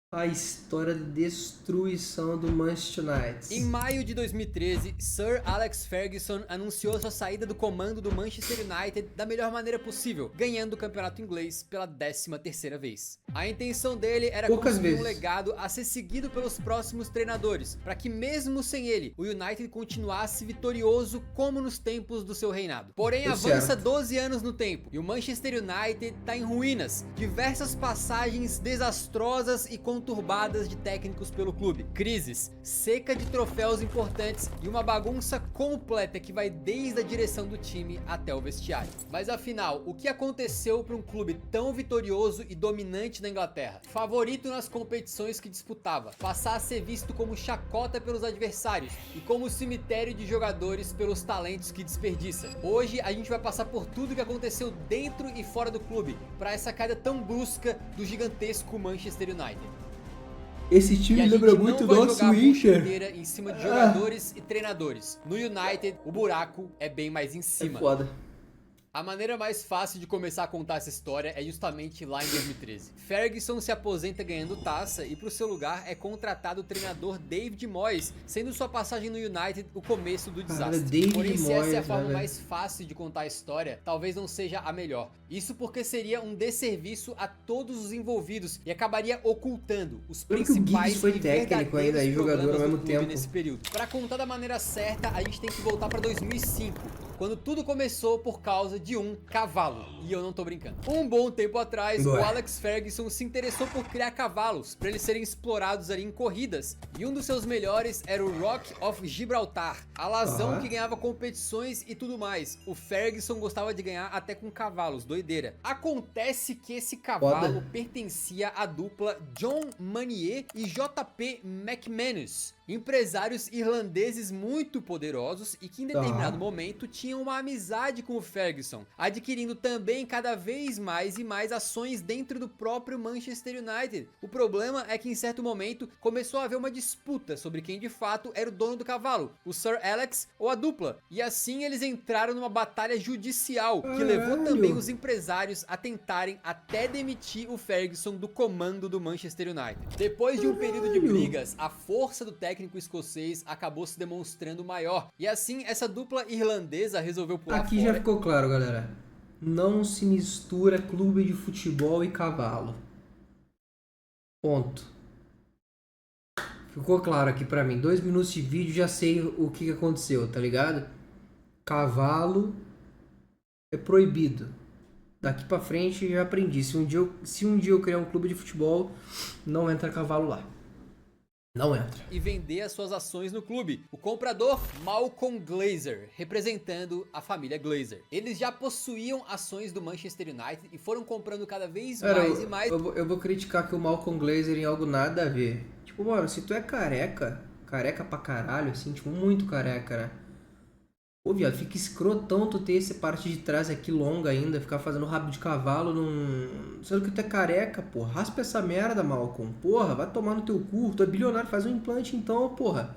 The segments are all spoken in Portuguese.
A história de destruição do Manchester Em United. maio de 2013, Sir Alex Ferguson anunciou sua saída do comando do Manchester United da melhor maneira possível, ganhando o campeonato inglês pela 13ª vez. A intenção dele era Poucas construir um vezes. legado a ser seguido pelos próximos treinadores, para que mesmo sem ele, o United continuasse vitorioso como nos tempos do seu reinado. Porém, Deu avança certo. 12 anos no tempo e o Manchester United está em ruínas, diversas passagens desastrosas e conturbadas de técnicos pelo clube, crises, seca de troféus importantes e uma bagunça completa que vai desde a direção do time até o vestiário. Mas afinal, o que aconteceu para um clube tão vitorioso e dominante na Inglaterra? Favorito nas competições que disputava, passar a ser visto como chacota pelos adversários e como cemitério de jogadores pelos talentos que desperdiça. Hoje a gente vai passar por tudo que aconteceu dentro e fora do clube para essa queda tão brusca do gigantesco Manchester United. Esse E time a lembra gente muito não o vai nosso jogar a bucha Inter. inteira em cima de jogadores e treinadores. No United, o buraco é bem mais em É cima. foda. A maneira mais fácil de começar a contar essa história é justamente lá em 2013. Ferguson se aposenta ganhando taça e pro seu lugar é contratado o treinador David Moyes, sendo sua passagem no United o começo do Cara, desastre. David Porém, se essa é a Moyes, forma né, mais fácil de contar a história, talvez não seja a melhor. Isso porque seria um desserviço a todos os envolvidos e acabaria ocultando os Lembra que o Giggs principais foi e técnico ainda verdadeiros e jogador problemas ao do mesmo clube tempo. nesse período. Para contar da maneira certa, a gente tem que voltar para 2005. Quando tudo começou por causa de um cavalo, e eu não tô brincando. Um bom tempo atrás, o Ué. Alex Ferguson se interessou por criar cavalos para eles serem explorados ali em corridas, e um dos seus melhores era o Rock of Gibraltar, alazão que ganhava competições e tudo mais. O Ferguson gostava de ganhar até com cavalos, doideira. Acontece que esse cavalo Foda. pertencia à dupla John Manier e JP McManus, empresários irlandeses muito poderosos e que em determinado momento tinham uma amizade com o Ferguson, adquirindo também cada vez mais e mais ações dentro do próprio Manchester United. O problema é que em certo momento começou a haver uma disputa sobre quem de fato era o dono do cavalo, o Sir Alex ou a dupla, e assim eles entraram numa batalha judicial que levou também os empresários a tentarem até demitir o Ferguson do comando do Manchester United. Depois de um período de brigas, a força do técnico escocês acabou se demonstrando maior, e assim essa dupla irlandesa resolveu pular Aqui já fora. ficou claro, galera. Não se mistura clube de futebol e cavalo. Ponto. Ficou claro aqui pra mim. 2 minutos de vídeo, já sei o que aconteceu, tá ligado? Cavalo é proibido. Daqui pra frente já aprendi. Se um dia eu criar um clube de futebol, não entra cavalo lá. Não entra. E vender as suas ações no clube. O comprador, Malcolm Glazer, representando a família Glazer. Eles já possuíam ações do Manchester United e foram comprando cada vez Cara, mais e mais. eu vou criticar que o Malcolm Glazer em algo nada a ver. Tipo, mano, se tu é careca, careca pra caralho, assim, tipo, muito careca, né? Pô, viado, fica escrotão tu ter essa parte de trás aqui longa ainda, ficar fazendo rabo de cavalo num... Sendo que tu é careca, porra. Raspa essa merda, Malcolm. Porra, vai tomar no teu cu. Tu é bilionário, faz um implante então, porra.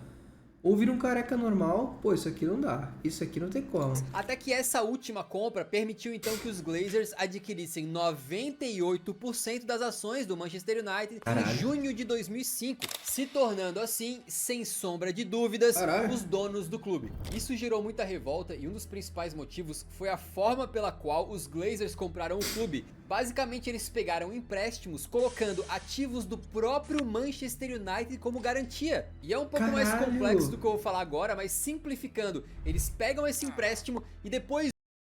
Ou vira um careca normal, pô, isso aqui não dá. Isso aqui não tem como. Até que essa última compra permitiu então que os Glazers adquirissem 98% das ações do Manchester United Caralho. em junho de 2005, se tornando assim, sem sombra de dúvidas, Caralho. os donos do clube. Isso gerou muita revolta e um dos principais motivos foi a forma pela qual os Glazers compraram o clube. Basicamente eles pegaram empréstimos colocando ativos do próprio Manchester United como garantia. E é um pouco mais Caralho. complexo do que eu vou falar agora, mas simplificando, eles pegam esse empréstimo e depois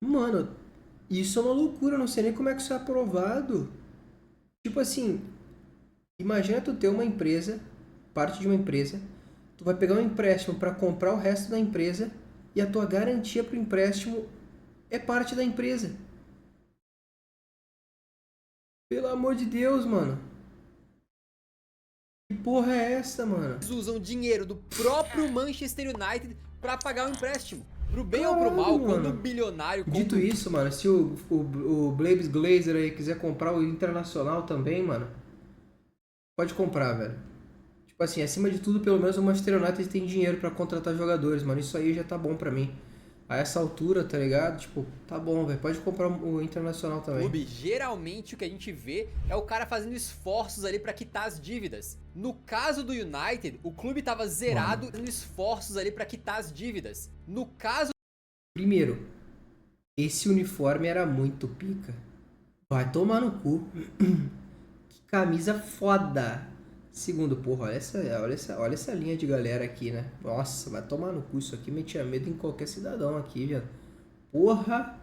Mano, isso é uma loucura, eu não sei nem como é que isso é aprovado. Tipo assim, imagina tu ter uma empresa, parte de uma empresa, tu vai pegar um empréstimo para comprar o resto da empresa e a tua garantia pro empréstimo é parte da empresa. Pelo amor de Deus, mano. Que porra é essa, mano? usam dinheiro do próprio Manchester United para pagar o empréstimo. Pro bem ou pro Caralho, mal, mano. quando o bilionário Dito compra isso, mano, se o Blaze Glazer aí quiser comprar o Internacional também, mano, pode comprar, velho. Tipo assim, acima de tudo, pelo menos o Manchester United tem dinheiro pra contratar jogadores, mano. Isso aí já tá bom pra mim. A essa altura, tá ligado? Tipo, tá bom, velho, pode comprar o Internacional também. Clube, geralmente o que a gente vê é o cara fazendo esforços ali pra quitar as dívidas. No caso do United, o clube tava zerado, fazendo esforços ali pra quitar as dívidas. No caso... Primeiro, esse uniforme era muito pica. Vai tomar no cu. Que camisa foda. Segundo, porra, olha essa linha de galera aqui, né? Nossa, vai tomar no cu. Isso aqui metia medo em qualquer cidadão aqui, velho. Porra.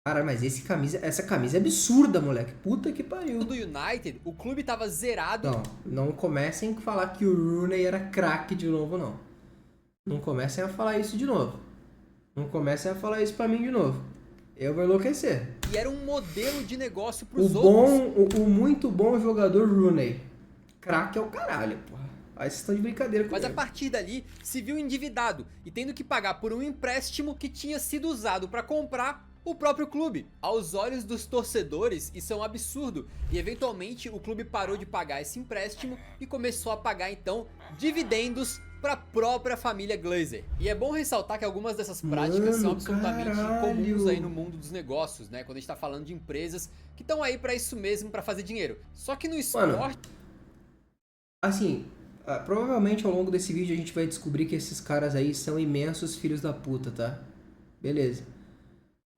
Cara, mas essa camisa é absurda, moleque. Puta que pariu. Do United, o clube tava zerado. Não comecem a falar que o Rooney era craque de novo, não. Não comecem a falar isso de novo. Não comecem a falar isso pra mim de novo. Eu vou enlouquecer. E era um modelo de negócio pros outros. O muito bom jogador Rooney. Craque é o caralho, porra. Aí vocês estão de brincadeira comigo. Mas a partir dali, se viu endividado e tendo que pagar por um empréstimo que tinha sido usado pra comprar o próprio clube. Aos olhos dos torcedores, isso é um absurdo. E eventualmente o clube parou de pagar esse empréstimo e começou a pagar então dividendos para a própria família Glazer. E é bom ressaltar que algumas dessas práticas são absolutamente comuns aí no mundo dos negócios, né? Quando a gente tá falando de empresas que estão aí para isso mesmo, para fazer dinheiro. Só que no esporte... Assim, provavelmente ao longo desse vídeo a gente vai descobrir que esses caras aí são imensos filhos da puta, tá? Beleza.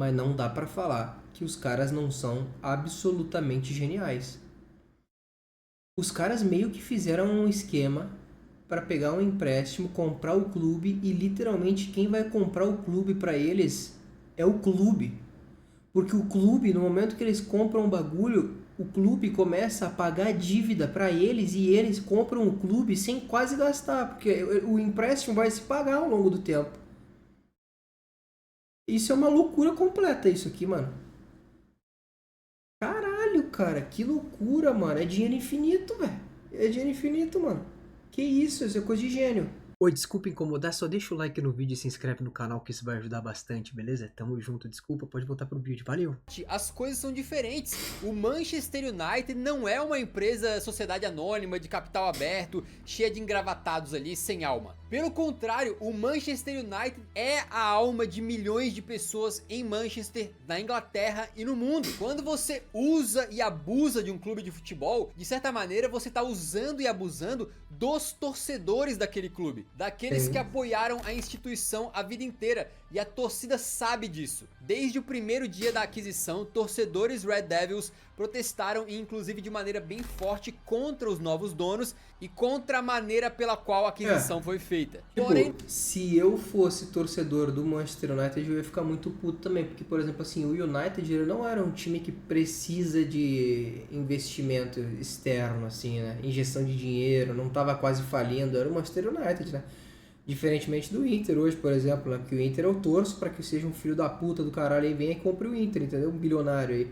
Mas não dá pra falar que os caras não são absolutamente geniais. Os caras meio que fizeram um esquema para pegar um empréstimo, comprar o clube e literalmente quem vai comprar o clube para eles é o clube. Porque o clube, no momento que eles compram um bagulho, o clube começa a pagar dívida para eles e eles compram o clube sem quase gastar, porque o empréstimo vai se pagar ao longo do tempo. Isso é uma loucura completa isso aqui, mano. Caralho, cara, que loucura, mano. É dinheiro infinito, velho. É dinheiro infinito, mano. Que isso é coisa de gênio. Oi, desculpa incomodar, só deixa o like no vídeo e se inscreve no canal que isso vai ajudar bastante, beleza? Tamo junto, desculpa, pode voltar pro vídeo, valeu! As coisas são diferentes. O Manchester United não é uma empresa sociedade anônima de capital aberto, cheia de engravatados ali, sem alma. Pelo contrário, o Manchester United é a alma de milhões de pessoas em Manchester, na Inglaterra e no mundo. Quando você usa e abusa de um clube de futebol, de certa maneira você tá usando e abusando dos torcedores daquele clube, daqueles que apoiaram a instituição a vida inteira, e a torcida sabe disso. Desde o primeiro dia da aquisição, torcedores Red Devils protestaram, e inclusive de maneira bem forte, contra os novos donos e contra a maneira pela qual a aquisição foi feita. Tipo, porém, se eu fosse torcedor do Manchester United, eu ia ficar muito puto também, porque, por exemplo, assim, o United ele não era um time que precisa de investimento externo, assim, né, injeção de dinheiro, não tava quase falindo, era o Manchester United, né. Diferentemente do Inter hoje, por exemplo, né? Porque o Inter eu torço pra que seja um filho da puta do caralho e venha e compre o Inter, entendeu? Um bilionário aí.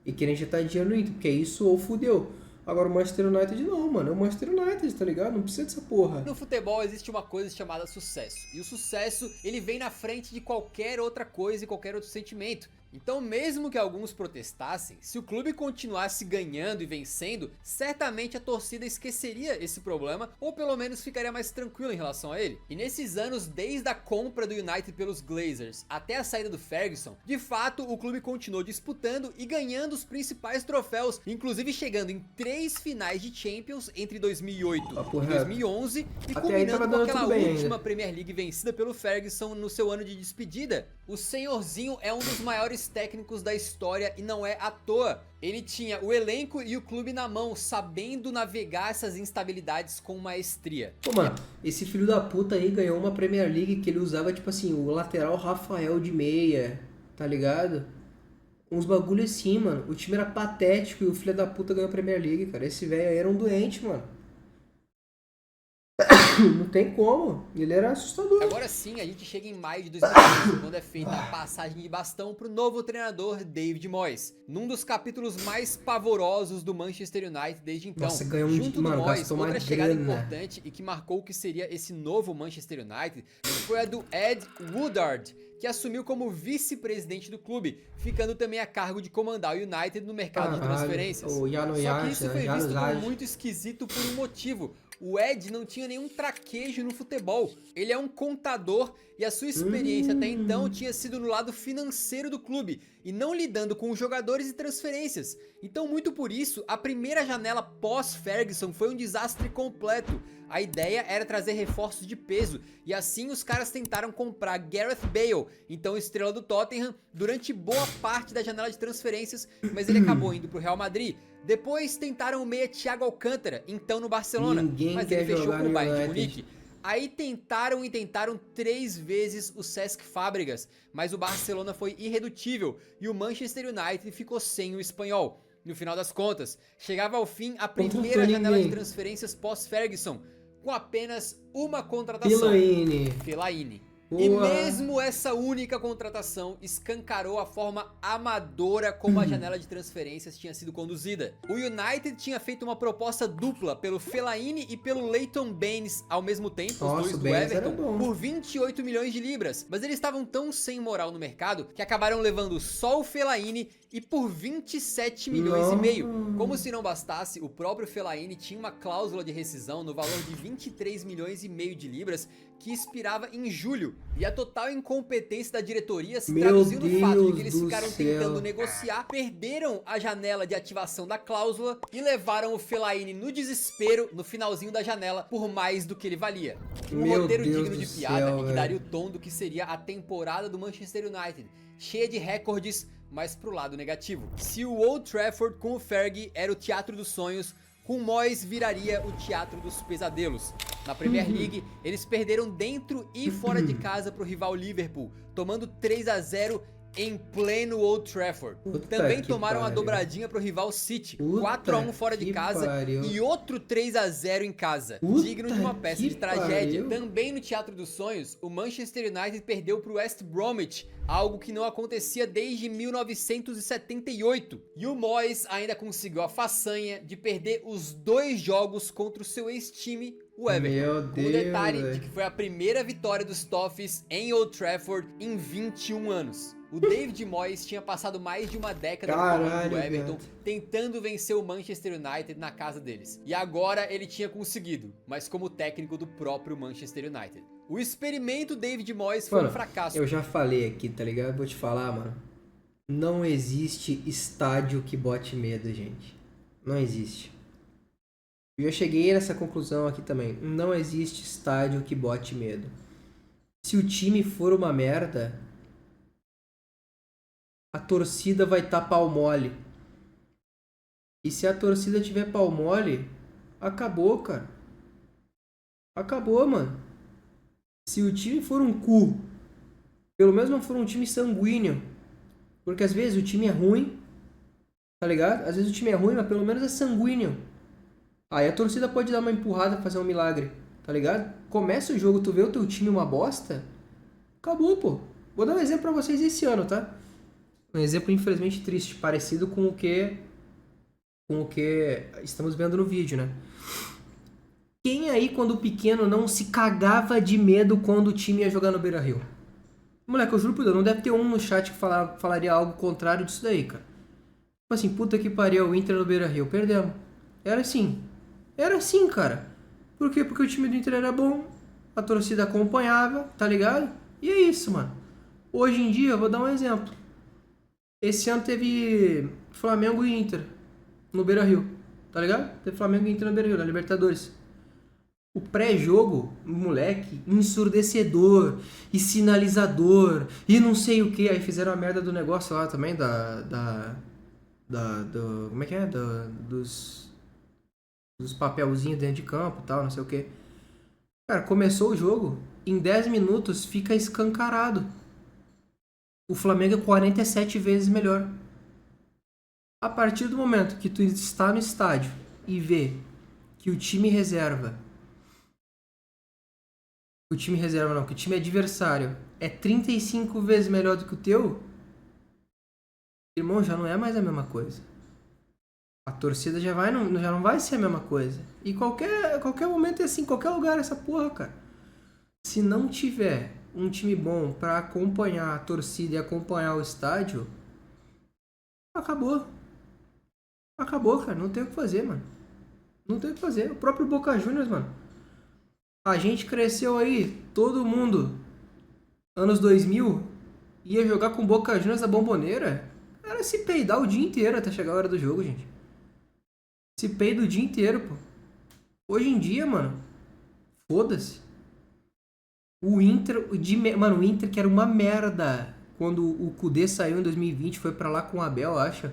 E querer injetar dinheiro no Inter, porque é isso ou fudeu. Agora o Manchester United não, mano. É o Manchester United, tá ligado? Não precisa dessa porra. No futebol existe uma coisa chamada sucesso. E o sucesso, ele vem na frente de qualquer outra coisa e qualquer outro sentimento. Então mesmo que alguns protestassem, se o clube continuasse ganhando e vencendo, certamente a torcida esqueceria esse problema, ou pelo menos ficaria mais tranquila em relação a ele. E nesses anos, desde a compra do United pelos Glazers até a saída do Ferguson, de fato o clube continuou disputando e ganhando os principais troféus, inclusive chegando em 3 finais de Champions entre 2008 e 2011 e culminando com aquela última Premier League vencida pelo Ferguson no seu ano de despedida. O senhorzinho é um dos maiores técnicos da história e não é à toa. Ele tinha o elenco e o clube na mão, sabendo navegar essas instabilidades com maestria. Pô, mano, esse filho da puta aí ganhou uma Premier League que ele usava, tipo assim, o lateral Rafael de meia, tá ligado? Uns bagulho assim, mano. O time era patético e o filho da puta ganhou a Premier League, cara. Esse velho aí era um doente, mano. Não tem como, ele era assustador. Agora sim, a gente chega em maio de 2015, quando é feita a passagem de bastão pro novo treinador David Moyes, num dos capítulos mais pavorosos do Manchester United desde então. Nossa, ganhou junto do Moyes, outra chegada importante e que marcou o que seria esse novo Manchester United foi a do Ed Woodward, que assumiu como vice-presidente do clube, ficando também a cargo de comandar o United no mercado de transferências. Só que isso foi visto como muito esquisito por um motivo. o Ed não tinha nenhum traquejo no futebol. Ele é um contador e a sua experiência até então tinha sido no lado financeiro do clube e não lidando com os jogadores e transferências. Então, muito por isso, a primeira janela pós-Ferguson foi um desastre completo. A ideia era trazer reforços de peso e assim os caras tentaram comprar Gareth Bale, então estrela do Tottenham, durante boa parte da janela de transferências, mas ele acabou indo pro Real Madrid. Depois tentaram o meia Thiago Alcântara, então no Barcelona, mas ele fechou com o Bayern de Munique. Aí tentaram 3 vezes o Cesc Fábregas, mas o Barcelona foi irredutível e o Manchester United ficou sem o espanhol. No final das contas, chegava ao fim a primeira janela de transferências pós-Ferguson, com apenas uma contratação, Fellaini. E mesmo essa única contratação escancarou a forma amadora como a janela de transferências tinha sido conduzida. O United tinha feito uma proposta dupla pelo Fellaini e pelo Leighton Baines ao mesmo tempo, os dois do Everton, por 28 milhões de libras. Mas eles estavam tão sem moral no mercado que acabaram levando só o Fellaini e por 27 milhões e meio. Como se não bastasse, o próprio Fellaini tinha uma cláusula de rescisão no valor de 23 milhões e meio de libras que expirava em julho. E a total incompetência da diretoria se traduziu no fato de que eles ficaram tentando negociar, perderam a janela de ativação da cláusula e levaram o Fellaini no desespero no finalzinho da janela por mais do que ele valia. Um roteiro digno de piada e que daria o tom do que seria a temporada do Manchester United, cheia de recordes, mas pro lado negativo. Se o Old Trafford com o Fergie era o teatro dos sonhos, com Moyes viraria o teatro dos pesadelos. Na Premier League, eles perderam dentro e fora de casa pro rival Liverpool, tomando 3-0 em pleno Old Trafford. Também tomaram a dobradinha pro rival City, 4-1 fora de casa e outro 3-0 em casa, digno de uma peça de tragédia. Também no Teatro dos Sonhos, o Manchester United perdeu pro West Bromwich, algo que não acontecia desde 1978. E o Moyes ainda conseguiu a façanha de perder os 2 jogos contra o seu ex-time, o Everton. Com o detalhe de que foi a primeira vitória dos Toffees em Old Trafford em 21 anos. O David Moyes tinha passado mais de uma década no comando do Everton, tentando vencer o Manchester United na casa deles. E agora ele tinha conseguido, mas como técnico do próprio Manchester United. O experimento David Moyes foi um fracasso. Eu já falei aqui, tá ligado? Vou te falar, mano. Não existe estádio que bote medo, gente. Não existe. Eu cheguei nessa conclusão aqui também. Não existe estádio que bote medo. Se o time for uma merda, a torcida vai estar pau mole. E se a torcida tiver pau mole, acabou, cara. Acabou, mano. Se o time for um cu, pelo menos não for um time sanguíneo. Porque às vezes o time é ruim, tá ligado? Às vezes o time é ruim, mas pelo menos é sanguíneo. Aí a torcida pode dar uma empurrada, fazer um milagre, tá ligado? Começa o jogo, tu vê o teu time uma bosta, acabou, pô. Vou dar um exemplo pra vocês esse ano, tá? Um exemplo infelizmente triste, parecido com o que estamos vendo no vídeo, né? Quem aí, quando pequeno, não se cagava de medo quando o time ia jogar no Beira-Rio? Moleque, eu juro por Deus, não deve ter um no chat que falaria algo contrário disso daí, cara. Tipo assim, puta que pariu, o Inter no Beira-Rio, perdemos. Era assim. Era assim, cara. Por quê? Porque o time do Inter era bom, a torcida acompanhava, tá ligado? E é isso, mano. Hoje em dia, eu vou dar um exemplo. Esse ano teve Flamengo e Inter no Beira-Rio, tá ligado? Teve Flamengo e Inter no Beira-Rio, na Libertadores. O pré-jogo, moleque, ensurdecedor e sinalizador e não sei o que. Aí fizeram a merda do negócio lá também, como é que é? Dos papelzinhos dentro de campo e tal, não sei o que. Cara, começou o jogo, em 10 minutos fica escancarado. O Flamengo é 47 vezes melhor. A partir do momento que tu está no estádio e vê que o time reserva, que o time adversário é 35 vezes melhor do que o teu, irmão, já não é mais a mesma coisa. A torcida já não vai ser a mesma coisa. E qualquer momento é assim, qualquer lugar é essa porra, cara. Se não tiver um time bom pra acompanhar a torcida e acompanhar o estádio, acabou. Acabou, cara. Não tem o que fazer, mano. Não tem o que fazer. O próprio Boca Juniors, mano. A gente cresceu aí, todo mundo, anos 2000, ia jogar com Boca Juniors da Bomboneira. Era se peidar o dia inteiro até chegar a hora do jogo, gente. Se peida o dia inteiro, pô. Hoje em dia, mano, foda-se. O Inter, mano, o Inter que era uma merda quando o Kudê saiu em 2020, foi pra lá com o Abel, acha?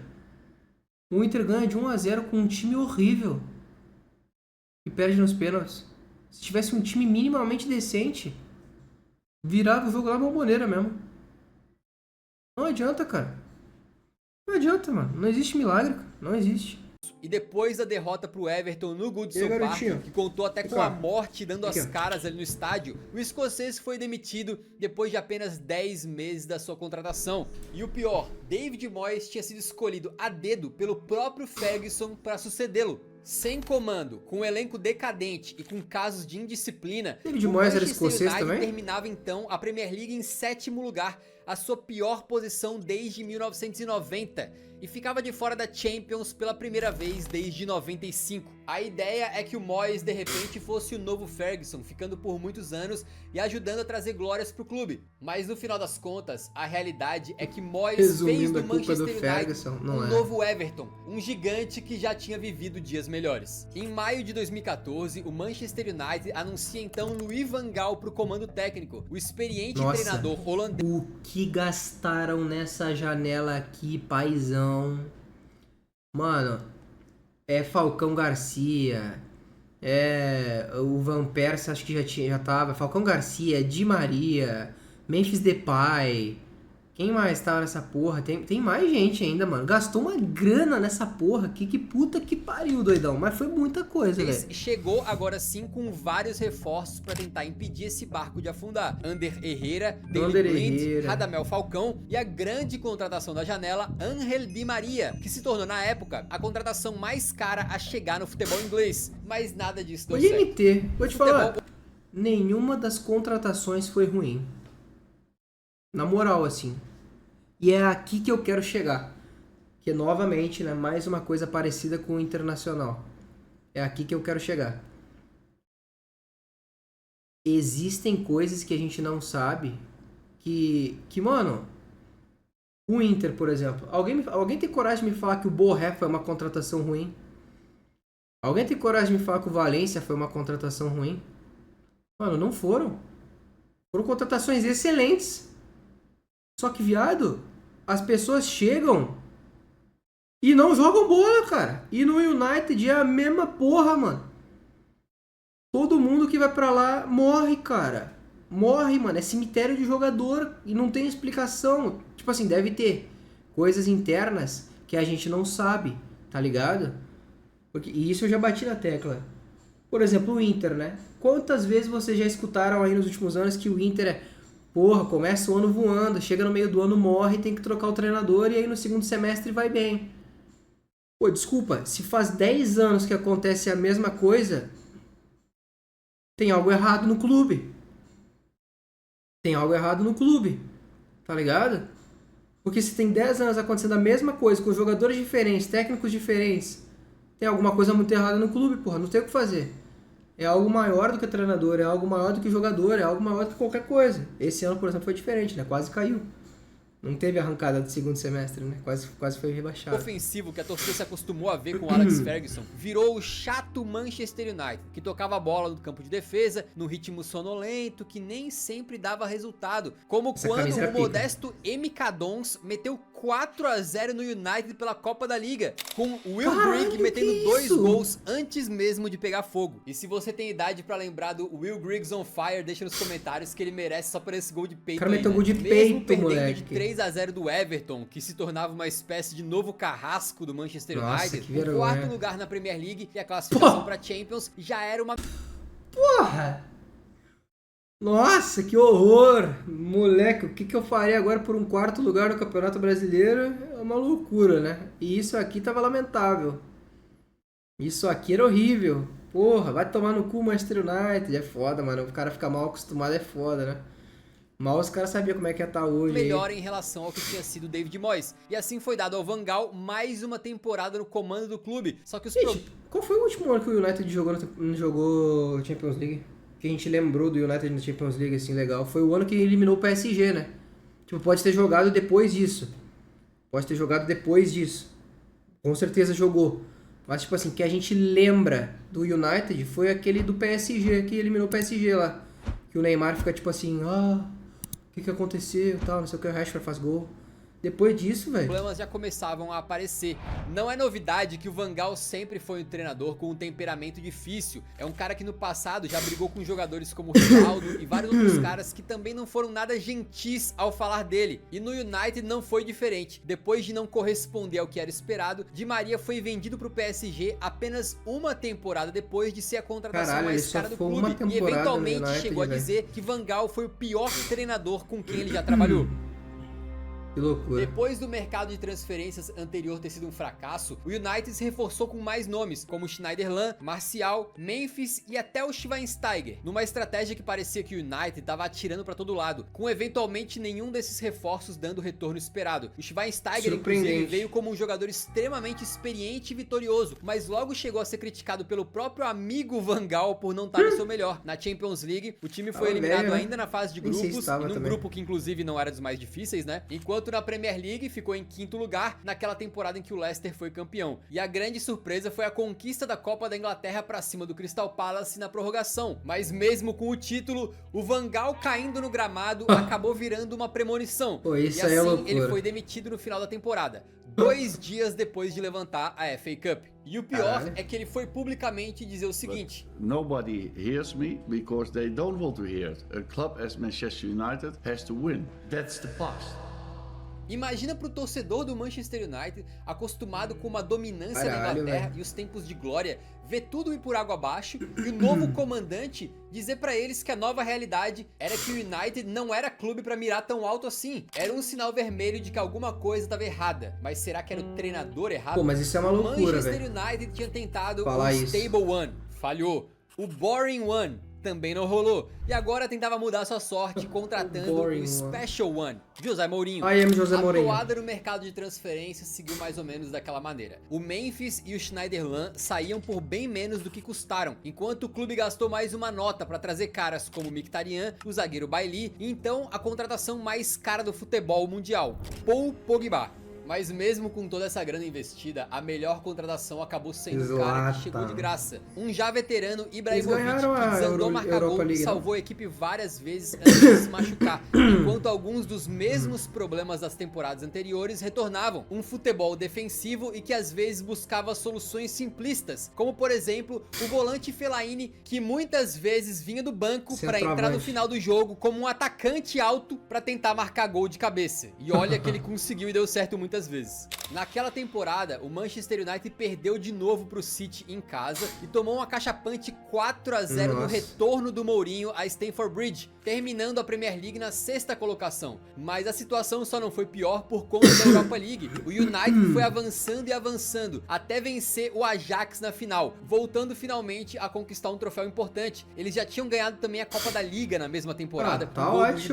O Inter ganha de 1-0 com um time horrível e perde nos pênaltis. Se tivesse um time minimamente decente, virava o jogo lá na Bomboneira mesmo. Não adianta, cara. Não adianta, mano. Não existe milagre, cara. Não existe. E depois da derrota pro Everton no Goodson Park, que contou até com a morte dando as caras ali no estádio, o escocês foi demitido depois de apenas 10 meses da sua contratação. E o pior, David Moyes tinha sido escolhido a dedo pelo próprio Ferguson para sucedê-lo. Sem comando, com um elenco decadente e com casos de indisciplina, David Moyes era escocês também? terminava então a Premier League em 7º lugar, a sua pior posição desde 1990, e ficava de fora da Champions pela primeira vez desde 95. A ideia é que o Moyes de repente fosse o novo Ferguson, ficando por muitos anos e ajudando a trazer glórias pro clube. Mas no final das contas, a realidade é que Moyes fez do Manchester United um novo Everton, um gigante que já tinha vivido dias melhores. Em maio de 2014, o Manchester United anuncia então Louis van Gaal pro comando técnico, o experiente treinador holandês. O que gastaram nessa janela aqui, paizão? Mano, é Falcão Garcia, é o Van Persie, acho que já tava, Falcão Garcia, Di Maria, Memphis Depay. Quem mais tava nessa porra? Tem mais gente ainda, mano. Gastou uma grana nessa porra aqui. Que puta que pariu, doidão. Mas foi muita coisa, velho. Chegou agora sim com vários reforços pra tentar impedir esse barco de afundar. Ander Herrera, Daley Blind, Radamel Falcão e a grande contratação da janela, Ángel Di Maria, que se tornou na época a contratação mais cara a chegar no futebol inglês. Mas nada disso deu certo. Vou te falar. Nenhuma das contratações foi ruim. Na moral, assim. E é aqui que eu quero chegar. Que, novamente, né, mais uma coisa parecida com o Internacional. É aqui que eu quero chegar. Existem coisas que a gente não sabe que mano... O Inter, por exemplo. Alguém tem coragem de me falar que o Borré foi uma contratação ruim? Alguém tem coragem de me falar que o Valência foi uma contratação ruim? Mano, não foram. Foram contratações excelentes. Só que, viado, as pessoas chegam e não jogam bola, cara. E no United é a mesma porra, mano. Todo mundo que vai pra lá morre, cara. Morre, mano. É cemitério de jogador e não tem explicação. Tipo assim, deve ter coisas internas que a gente não sabe, tá ligado? E isso eu já bati na tecla. Por exemplo, o Inter, né? Quantas vezes vocês já escutaram aí nos últimos anos que o Inter é... Porra, começa o ano voando, chega no meio do ano, morre, tem que trocar o treinador e aí no segundo semestre vai bem. Pô, desculpa, se faz 10 anos que acontece a mesma coisa, tem algo errado no clube. Tem algo errado no clube, tá ligado? Porque se tem 10 anos acontecendo a mesma coisa, com jogadores diferentes, técnicos diferentes, tem alguma coisa muito errada no clube, porra, não tem o que fazer. É algo maior do que treinador, é algo maior do que jogador, é algo maior do que qualquer coisa. Esse ano, por exemplo, foi diferente, né? Quase caiu. Não teve arrancada do segundo semestre, né? Quase foi rebaixado. O ofensivo que a torcida se acostumou a ver com o Alex Ferguson virou o chato Manchester United, que tocava a bola no campo de defesa, num ritmo sonolento, que nem sempre dava resultado. Como quando o modesto MK Dons meteu 4-0 no United pela Copa da Liga, com o Will Grigg metendo 2 gols antes mesmo de pegar fogo. E se você tem idade pra lembrar do Will Griggs on Fire, deixa nos comentários que ele merece só por esse gol de peito. O cara meteu gol de peito, moleque. De 3-0 do Everton, que se tornava uma espécie de novo carrasco do Manchester United. O quarto lugar na Premier League e a classificação pra Champions já era uma... Porra! Nossa, que horror! Moleque, o que eu faria agora por um quarto lugar no Campeonato Brasileiro? É uma loucura, né? E isso aqui tava lamentável. Isso aqui era horrível. Porra, vai tomar no cu o Manchester United. É foda, mano. O cara ficar mal acostumado é foda, né? Mal os caras sabiam como é que ia estar hoje aí. Melhor em relação ao que tinha sido o David Moyes. E assim foi dado ao Van Gaal mais uma temporada no comando do clube. Só que os Gente, qual foi o último ano que o United não jogou Champions League? Que a gente lembrou do United na Champions League, assim, legal. Foi o ano que eliminou o PSG, né? Tipo, pode ter jogado depois disso. Pode ter jogado depois disso. Com certeza jogou. Mas, tipo assim, que a gente lembra do United foi aquele do PSG, que eliminou o PSG lá. Que o Neymar fica tipo assim, o que aconteceu e tal, não sei o que, o Rashford faz gol. Depois disso, velho. problemas já começavam a aparecer. Não é novidade que o Van Gaal sempre foi um treinador com um temperamento difícil. É um cara que no passado já brigou com jogadores como o Ronaldo e vários outros caras que também não foram nada gentis ao falar dele. E no United não foi diferente. Depois de não corresponder ao que era esperado, Di Maria foi vendido pro PSG apenas uma temporada depois de ser a contratação mais cara do clube. E eventualmente chegou a dizer que Van Gaal foi o pior treinador com quem ele já trabalhou. Que loucura. Depois do mercado de transferências anterior ter sido um fracasso, o United se reforçou com mais nomes, como Schneiderlin, Martial, Memphis e até o Schweinsteiger, numa estratégia que parecia que o United estava atirando para todo lado, com eventualmente nenhum desses reforços dando o retorno esperado. O Schweinsteiger, inclusive, veio como um jogador extremamente experiente e vitorioso, mas logo chegou a ser criticado pelo próprio amigo Van Gaal por não estar no seu melhor. Na Champions League, o time foi eliminado ainda na fase de grupos, num grupo que inclusive não era dos mais difíceis, né? Enquanto na Premier League ficou em quinto lugar naquela temporada em que o Leicester foi campeão. E a grande surpresa foi a conquista da Copa da Inglaterra pra cima do Crystal Palace na prorrogação. Mas mesmo com o título, o Van Gaal caindo no gramado acabou virando uma premonição. Pô, isso e assim é loucura. ele foi demitido no final da temporada, 2 dias depois de levantar a FA Cup. E o pior é que ele foi publicamente dizer o seguinte: Nobody hears me because they don't want to hear it. A club as Manchester United has to win. That's the past. Imagina pro torcedor do Manchester United, acostumado com uma dominância na Inglaterra e os tempos de glória, ver tudo ir por água abaixo e o novo comandante dizer pra eles que a nova realidade era que o United não era clube pra mirar tão alto assim. Era um sinal vermelho de que alguma coisa estava errada. Mas será que era o treinador errado? Pô, mas isso é uma loucura, velho. O Manchester United tinha tentado falar o Stable One, falhou. O Boring One também não rolou. E agora tentava mudar sua sorte contratando o Special One, José Mourinho. José Mourinho. A atuada no mercado de transferências seguiu mais ou menos daquela maneira. O Memphis e o Schneiderlin saíam por bem menos do que custaram, enquanto o clube gastou mais uma nota para trazer caras como o Mkhitaryan, o zagueiro Bailly, e então a contratação mais cara do futebol mundial, Paul Pogba. Mas mesmo com toda essa grana investida, a melhor contratação acabou sendo o cara que chegou de graça. Um já veterano Ibrahimovic, que desandou marcar gol e salvou a equipe várias vezes antes de se machucar, enquanto alguns dos mesmos problemas das temporadas anteriores retornavam. Um futebol defensivo e que às vezes buscava soluções simplistas, como por exemplo, o volante Fellaini, que muitas vezes vinha do banco para entrar no final do jogo como um atacante alto para tentar marcar gol de cabeça. E olha que ele conseguiu e deu certo muitas vezes. Naquela temporada, o Manchester United perdeu de novo pro City em casa e tomou uma cachapante 4-0 no retorno do Mourinho a Stamford Bridge, terminando a Premier League na 6ª colocação. Mas a situação só não foi pior por conta da Europa League. O United foi avançando e avançando até vencer o Ajax na final, voltando finalmente a conquistar um troféu importante. Eles já tinham ganhado também a Copa da Liga na mesma temporada,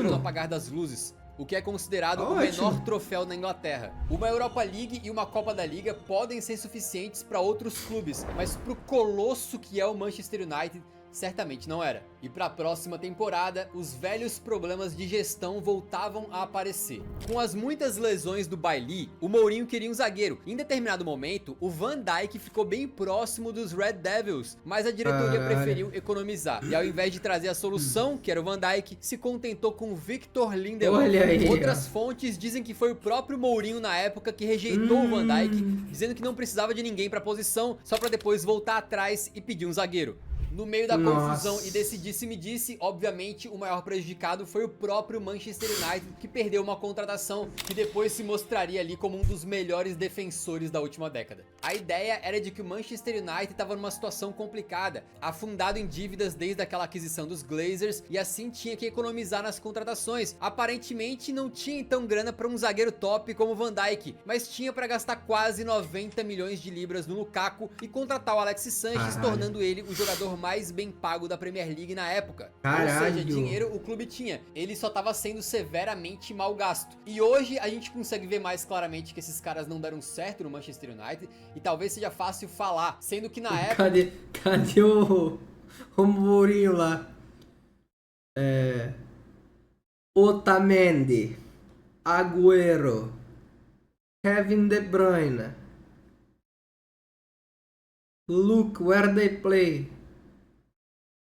no apagar das luzes, o que é considerado o menor troféu na Inglaterra. Uma Europa League e uma Copa da Liga podem ser suficientes para outros clubes, mas pro colosso que é o Manchester United, certamente não era. E para a próxima temporada, os velhos problemas de gestão voltavam a aparecer. Com as muitas lesões do Bailly, o Mourinho queria um zagueiro. Em determinado momento, o Van Dijk ficou bem próximo dos Red Devils, mas a diretoria preferiu economizar. E ao invés de trazer a solução, que era o Van Dijk, se contentou com o Victor Lindelof. Outras fontes dizem que foi o próprio Mourinho na época que rejeitou o Van Dijk, dizendo que não precisava de ninguém para a posição, só para depois voltar atrás e pedir um zagueiro. No meio da confusão e desse disse-me-disse, obviamente o maior prejudicado foi o próprio Manchester United, que perdeu uma contratação que depois se mostraria ali como um dos melhores defensores da última década. A ideia era de que o Manchester United estava numa situação complicada, afundado em dívidas desde aquela aquisição dos Glazers, e assim tinha que economizar nas contratações. Aparentemente não tinha então grana para um zagueiro top como o Van Dijk, mas tinha para gastar quase 90 milhões de libras no Lukaku e contratar o Alexis Sanchez, tornando ele o jogador mais bem pago da Premier League na época. Caralho. Ou seja, dinheiro o clube tinha, ele só tava sendo severamente mal gasto. E hoje a gente consegue ver mais claramente que esses caras não deram certo no Manchester United, e talvez seja fácil falar, sendo que na época... Cadê o Mourinho lá? Otamendi, Agüero, Kevin De Bruyne. Look where they play.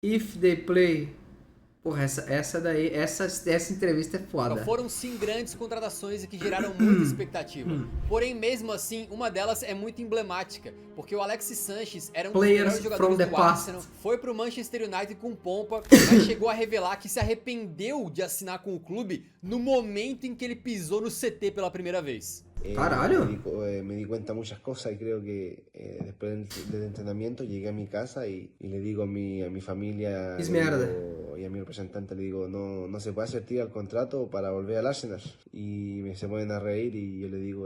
If they play. Porra, essa entrevista é foda. Foram sim grandes contratações e que geraram muita expectativa. Porém, mesmo assim, uma delas é muito emblemática, porque o Alexis Sanchez era um dos melhores jogadores do Arsenal, foi pro Manchester United com pompa, mas chegou a revelar que se arrependeu de assinar com o clube no momento em que ele pisou no CT pela primeira vez. Caralho. Me di cuenta muchas cosas y creo que después del entrenamiento llegué a mi casa y le digo a mi familia y a mi representante, le digo, no se puede hacer tira el contrato para volver al Arsenal. Y se ponen a reír y yo le digo,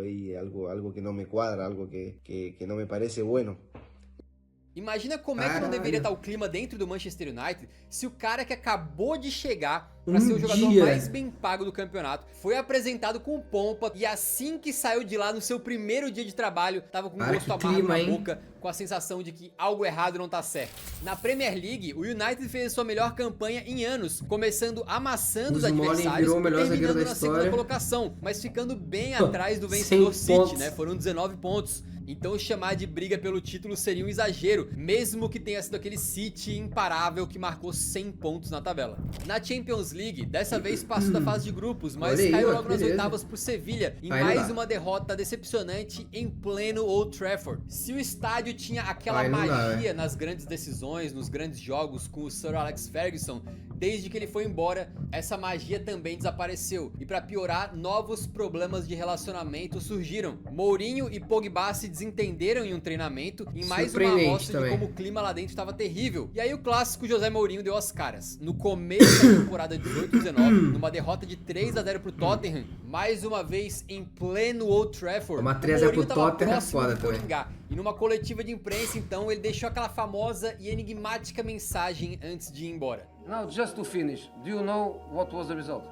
algo que no me cuadra, algo que no me parece bueno. Imagina como é que não deveria estar o clima dentro do Manchester United se o cara que acabou de chegar para ser o jogador mais bem pago do campeonato foi apresentado com pompa e assim que saiu de lá no seu primeiro dia de trabalho tava com um gosto amargo na boca, com a sensação de que algo errado não tá certo. Na Premier League, o United fez a sua melhor campanha em anos, começando amassando os adversários e terminando na segunda colocação, mas ficando bem atrás do vencedor City, né? Foram 19 pontos. Então chamar de briga pelo título seria um exagero, mesmo que tenha sido aquele City imparável que marcou 100 pontos na tabela. Na Champions League, dessa vez passou da fase de grupos, mas caiu logo nas oitavas pro Sevilha, em mais uma derrota decepcionante em pleno Old Trafford. Se o estádio tinha aquela magia nas grandes decisões, nos grandes jogos com o Sir Alex Ferguson, desde que ele foi embora, essa magia também desapareceu. E pra piorar, novos problemas de relacionamento surgiram. Mourinho e Pogba se desentenderam em um treinamento, em mais uma amostra de como o clima lá dentro estava terrível. E aí o clássico José Mourinho deu as caras. No começo da temporada 18-19, numa derrota de 3-0 pro Tottenham, mais uma vez em pleno Old Trafford, uma 3-0 pro Tottenham é foda também. E numa coletiva de imprensa, então, ele deixou aquela famosa e enigmática mensagem antes de ir embora. Now, just to finish, do you know what was the result?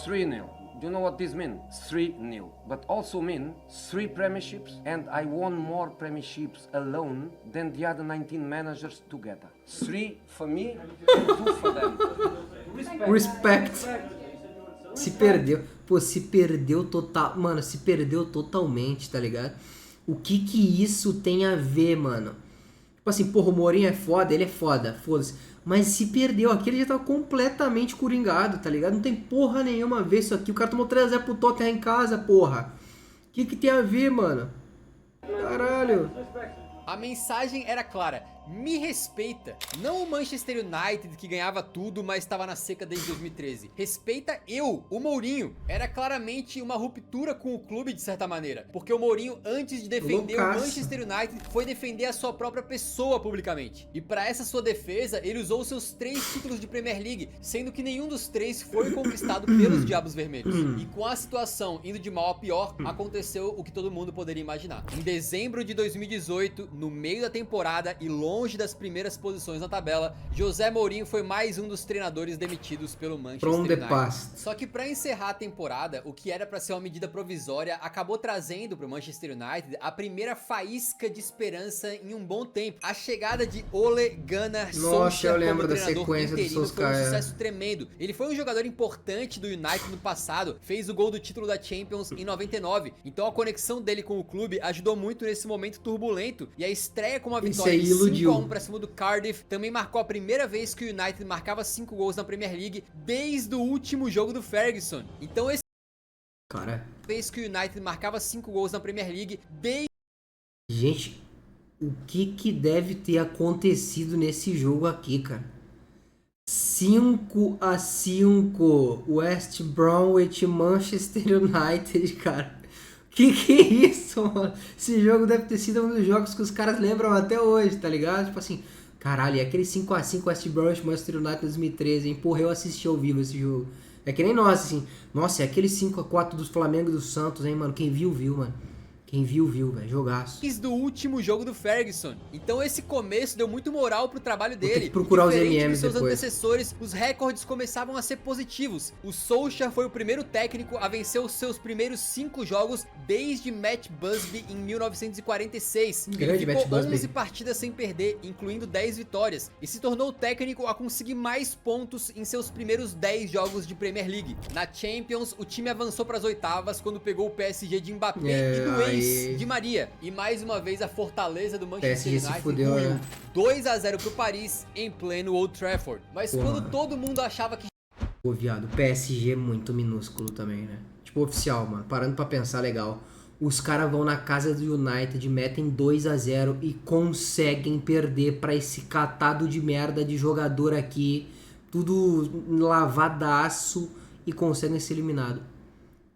3-0. Do you know what this means? 3-0. But also mean 3 premierships, and I won more premierships alone than the other 19 managers together. 3 for me and 2 for them. Respect. Se perdeu. Pô, se perdeu total. Mano, se perdeu totalmente, tá ligado? O que isso tem a ver, mano? Tipo assim, porra, o Mourinho é foda, ele é foda, foda-se. Mas se perdeu aqui, ele já tava completamente coringado, tá ligado? Não tem porra nenhuma a ver isso aqui. O cara tomou 3-0 pro Tottenham em casa, porra. O que tem a ver, mano? Caralho. A mensagem era clara: me respeita. Não o Manchester United que ganhava tudo, mas estava na seca desde 2013. Respeita eu, o Mourinho. Era claramente uma ruptura com o clube de certa maneira, porque o Mourinho, antes de defender o Manchester United, foi defender a sua própria pessoa publicamente. E para essa sua defesa, ele usou seus 3 títulos de Premier League, sendo que nenhum dos 3 foi conquistado pelos Diabos Vermelhos. E com a situação indo de mal a pior, aconteceu o que todo mundo poderia imaginar. Em dezembro de 2018, no meio da temporada e longe das primeiras posições na tabela, José Mourinho foi mais um dos treinadores demitidos pelo Manchester United. Só que para encerrar a temporada, o que era para ser uma medida provisória acabou trazendo para o Manchester United a primeira faísca de esperança em um bom tempo. A chegada de Ole Gunnar Solskjaer como treinador interino foi um sucesso tremendo. Ele foi um jogador importante do United no passado, fez o gol do título da Champions em 99, então a conexão dele com o clube ajudou muito nesse momento turbulento, e a estreia com uma vitória de 5-1 para cima do Cardiff também marcou a primeira vez que o United marcava 5 gols na Premier League desde o último jogo do Ferguson. Então esse vez que o United marcava 5 gols na Premier League desde... Gente, o que deve ter acontecido nesse jogo aqui, cara? 5-5 West Bromwich Manchester United, cara. Que é isso, mano? Esse jogo deve ter sido um dos jogos que os caras lembram até hoje, tá ligado? Tipo assim, caralho, é aquele 5-5 West Bromwich Manchester United 2013, hein? Porra, eu assisti ao vivo esse jogo. É que nem nós, assim. Nossa, é aquele 5-4 dos Flamengo e do Santos, hein, mano? Quem viu, viu, mano. Quem viu, viu, velho. Jogaço. Do último jogo do Ferguson. Então esse começo deu muito moral pro trabalho dele. Vou ter que procurar os Diferente MMs dos seus depois. antecessores, os recordes começavam a ser positivos. O Solskjaer foi o primeiro técnico a vencer os seus primeiros 5 jogos desde Matt Busby em 1946. Grande Ele Matt ficou Busby. 11 partidas sem perder, incluindo 10 vitórias, e se tornou o técnico a conseguir mais pontos em seus primeiros 10 jogos de Premier League. Na Champions, o time avançou para as oitavas quando pegou o PSG de Mbappé e do ex de Maria. E mais uma vez a fortaleza do Manchester PSG se United fudeu, ruiu né? 2-0 pro Paris em pleno Old Trafford. Mas quando todo mundo achava que Pô, viado, o PSG é muito minúsculo também, né? Tipo, oficial, mano. Parando pra pensar legal. Os caras vão na casa do United, metem 2-0 e conseguem perder pra esse catado de merda de jogador aqui. Tudo lavadaço e conseguem ser eliminados.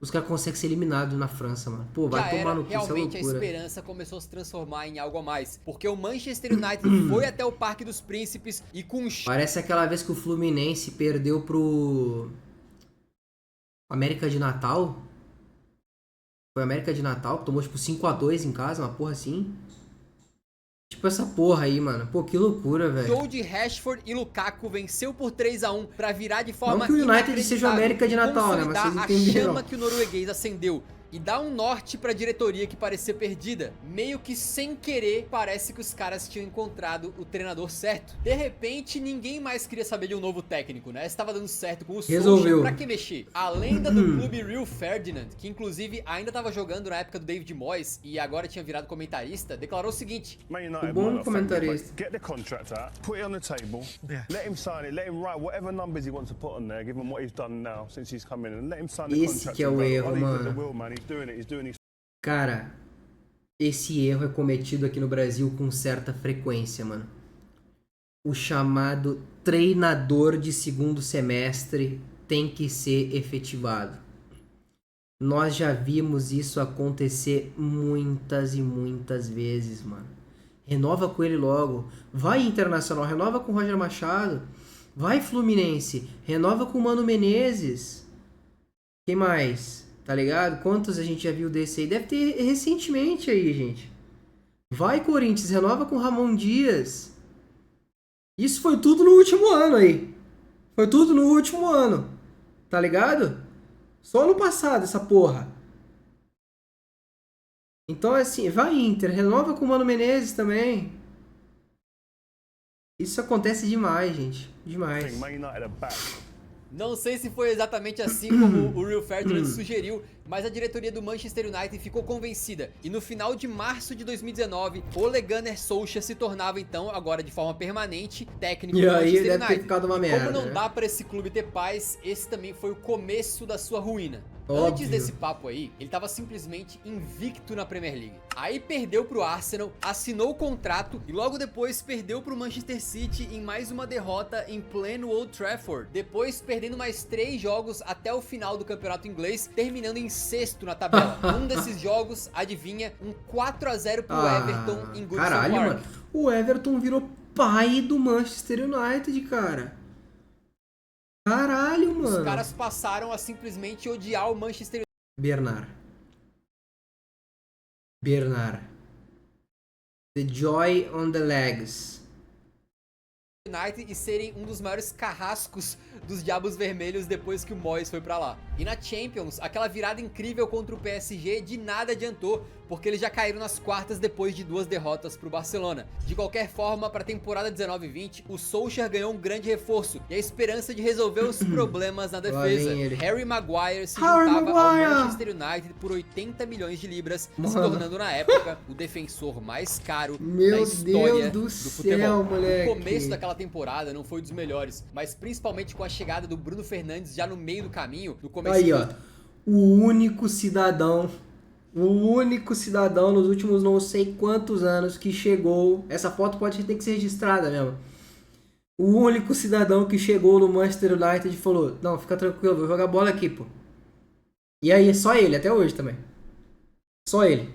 Os caras conseguem ser eliminados na França, mano. Pô, vai já tomar era, no cu, isso é realmente a loucura. esperança começou a se transformar em algo a mais. Porque o Manchester United foi até o Parque dos Príncipes e com um Parece aquela vez que o Fluminense perdeu pro América de Natal. Foi América de Natal, que tomou tipo 5-2 em casa, uma porra assim. Tipo essa porra aí, mano. Pô, que loucura, velho. show de Rashford e Lukaku venceu por 3-1 pra virar de forma Não que o United seja o América de Natal, né? Mas vocês consolidar a entenderam. chama que o norueguês acendeu e dar um norte pra diretoria que parecia perdida. Meio que sem querer, parece que os caras tinham encontrado o treinador certo. De repente, ninguém mais queria saber de um novo técnico, né? Estava dando certo com o Resolveu. Solskjaer, pra que mexer? A lenda do clube Rio Ferdinand, que inclusive ainda estava jogando na época do David Moyes e agora tinha virado comentarista, declarou o seguinte: Man United, Bom might not thank me, comentarista. but get the contract out, put it on the table, let him sign it, let him write whatever numbers he wants to put on there, give him what he's done now since he's come in, and let him sign the Esse contract. que é and o go. erro, Ollie's got the mano. will, man. He's doing his Cara, esse erro é cometido aqui no Brasil com certa frequência, mano. O chamado treinador de segundo semestre tem que ser efetivado. Nós já vimos isso acontecer muitas e muitas vezes, mano. Renova com ele logo. Vai Internacional, renova com o Roger Machado. Vai Fluminense, renova com o Mano Menezes. Quem mais? Tá ligado? Quantos a gente já viu desse aí? Deve ter recentemente aí, gente. Vai Corinthians, renova com o Ramon Dias. Isso foi tudo no último ano aí. Foi tudo no último ano. Tá ligado? Só no passado essa porra. Então assim, vai Inter, renova com o Mano Menezes também. Isso acontece demais, gente. Demais. thing. Man United are back. Não sei se foi exatamente assim como o Rio Ferdinand sugeriu, mas a diretoria do Manchester United ficou convencida. E no final de março de 2019, Ole Gunnar Solskjaer se tornava então, agora de forma permanente, técnico E do aí Manchester deve ter United. ficado uma E merda, como não né? dá pra esse clube ter paz, esse também foi o começo da sua ruína. Óbvio. Antes desse papo aí, ele tava simplesmente invicto na Premier League. Aí perdeu pro Arsenal, assinou o contrato e logo depois perdeu pro Manchester City em mais uma derrota em pleno Old Trafford. Depois perdendo mais 3 jogos até o final do campeonato inglês, terminando em 6º na tabela. Um desses jogos, adivinha, um 4-0 pro Everton em Goodison Caralho, Park. mano. O Everton virou pai do Manchester United, cara. Caralho, mano. Os caras passaram a simplesmente odiar o Manchester Bernard. The joy on the legs. United e serem um dos maiores carrascos dos Diabos Vermelhos depois que o Moyes foi pra lá. E na Champions, aquela virada incrível contra o PSG de nada adiantou, porque eles já caíram nas quartas depois de 2 derrotas pro Barcelona. De qualquer forma, pra temporada 19-20, o Solskjaer ganhou um grande reforço e a esperança de resolver os problemas na defesa. vem ele. Harry Maguire se Harry juntava Maguire! ao Manchester United por 80 milhões de libras, se Mano. tornando na época o defensor mais caro Meu da história Deus do futebol. céu, moleque. O começo daquela temporada não foi dos melhores, mas principalmente com a chegada do Bruno Fernandes já no meio do caminho, no começo Aí, ó. O único cidadão nos últimos não sei quantos anos que chegou. Essa foto pode ter que ser registrada mesmo. O único cidadão que chegou no Manchester United e falou: não, fica tranquilo, vou jogar bola aqui, pô. E aí, só ele, até hoje também. Só ele.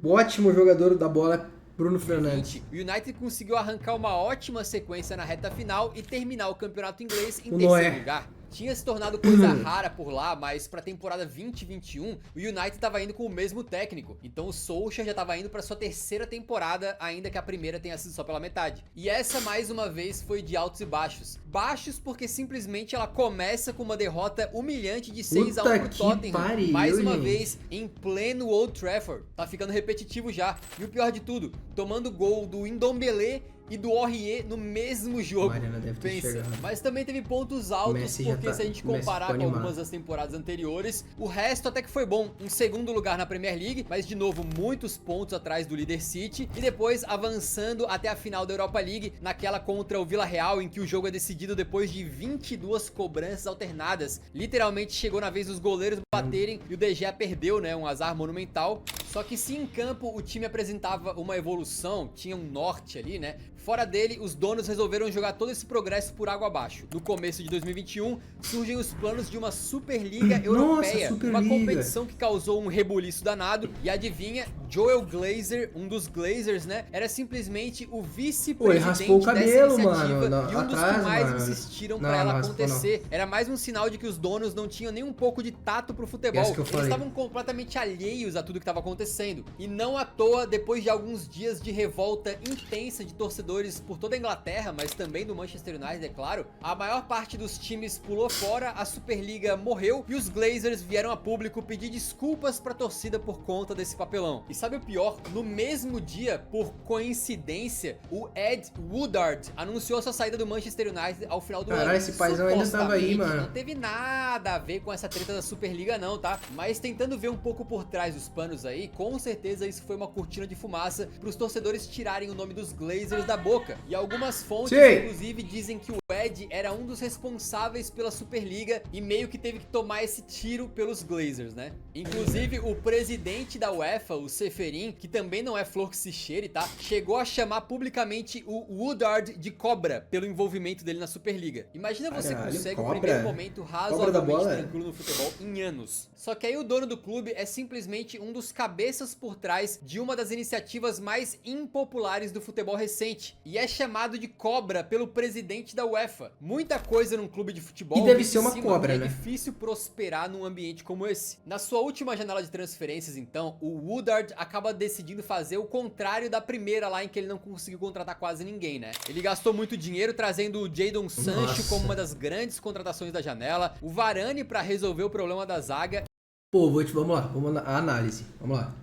O ótimo jogador da bola, Bruno Fernandes. 2020, o United conseguiu arrancar uma ótima sequência na reta final e terminar o campeonato inglês em O terceiro Noé. lugar. tinha se tornado coisa rara por lá, mas pra temporada 2021, o United tava indo com o mesmo técnico. Então o Solskjaer já tava indo pra sua terceira temporada, ainda que a primeira tenha sido só pela metade. E essa, mais uma vez, foi de altos e baixos. Baixos porque simplesmente ela começa com uma derrota humilhante de 6-1 pro Tottenham. Mais uma vez, em pleno Old Trafford. Tá ficando repetitivo já. E o pior de tudo, tomando gol do Ndombele e do Aurier no mesmo jogo. Pensa. Mas também teve pontos altos, porque se a gente comparar com algumas das temporadas anteriores, o resto até que foi bom. Um segundo lugar na Premier League, mas de novo muitos pontos atrás do líder City, e depois avançando até a final da Europa League, naquela contra o Villarreal, em que o jogo é decidido depois de 22 cobranças alternadas. Literalmente chegou na vez dos goleiros baterem e o De Gea perdeu, né, um azar monumental. Só que se em campo o time apresentava uma evolução, tinha um norte ali, né, fora dele, os donos resolveram jogar todo esse progresso por água abaixo. No começo de 2021, surgem os planos de uma Superliga Europeia, uma competição que causou um rebuliço danado. E adivinha, Joel Glazer, um dos Glazers, né, era simplesmente o vice-presidente dessa iniciativa e um dos que mais insistiram pra ela acontecer. Era mais um sinal de que os donos não tinham nem um pouco de tato pro futebol. Eles estavam completamente alheios a tudo que estava acontecendo. E não à toa, depois de alguns dias de revolta intensa de torcedores por toda a Inglaterra, mas também do Manchester United, é claro, a maior parte dos times pulou fora, a Superliga morreu e os Glazers vieram a público pedir desculpas pra torcida por conta desse papelão. E sabe o pior? No mesmo dia, por coincidência, o Ed Woodard anunciou sua saída do Manchester United ao final do ano. Caralho, esse paizão ainda tava aí, mano. Não teve nada a ver com essa treta da Superliga não, tá? Mas tentando ver um pouco por trás dos panos aí, com certeza isso foi uma cortina de fumaça pros torcedores tirarem o nome dos Glazers da boca. E algumas fontes, inclusive, dizem que o Ed era um dos responsáveis pela Superliga e meio que teve que tomar esse tiro pelos Glazers, né? Inclusive, o presidente da UEFA, o Ceferin, que também não é flor que se cheire, tá? Chegou a chamar publicamente o Woodard de cobra pelo envolvimento dele na Superliga. Imagina você consegue o primeiro momento razoavelmente tranquilo no futebol em anos. Só que aí o dono do clube é simplesmente um dos cabeças por trás de uma das iniciativas mais impopulares do futebol recente. E é chamado de cobra pelo presidente da UEFA. Muita coisa num clube de futebol. E deve ser uma cobra, né? É difícil prosperar num ambiente como esse. Na sua última janela de transferências, então, o Woodard acaba decidindo fazer o contrário da primeira lá, em que ele não conseguiu contratar quase ninguém, né? Ele gastou muito dinheiro trazendo o Jadon Sancho como uma das grandes contratações da janela, o Varane pra resolver o problema da zaga. Pô, vamos lá, a análise, vamos lá.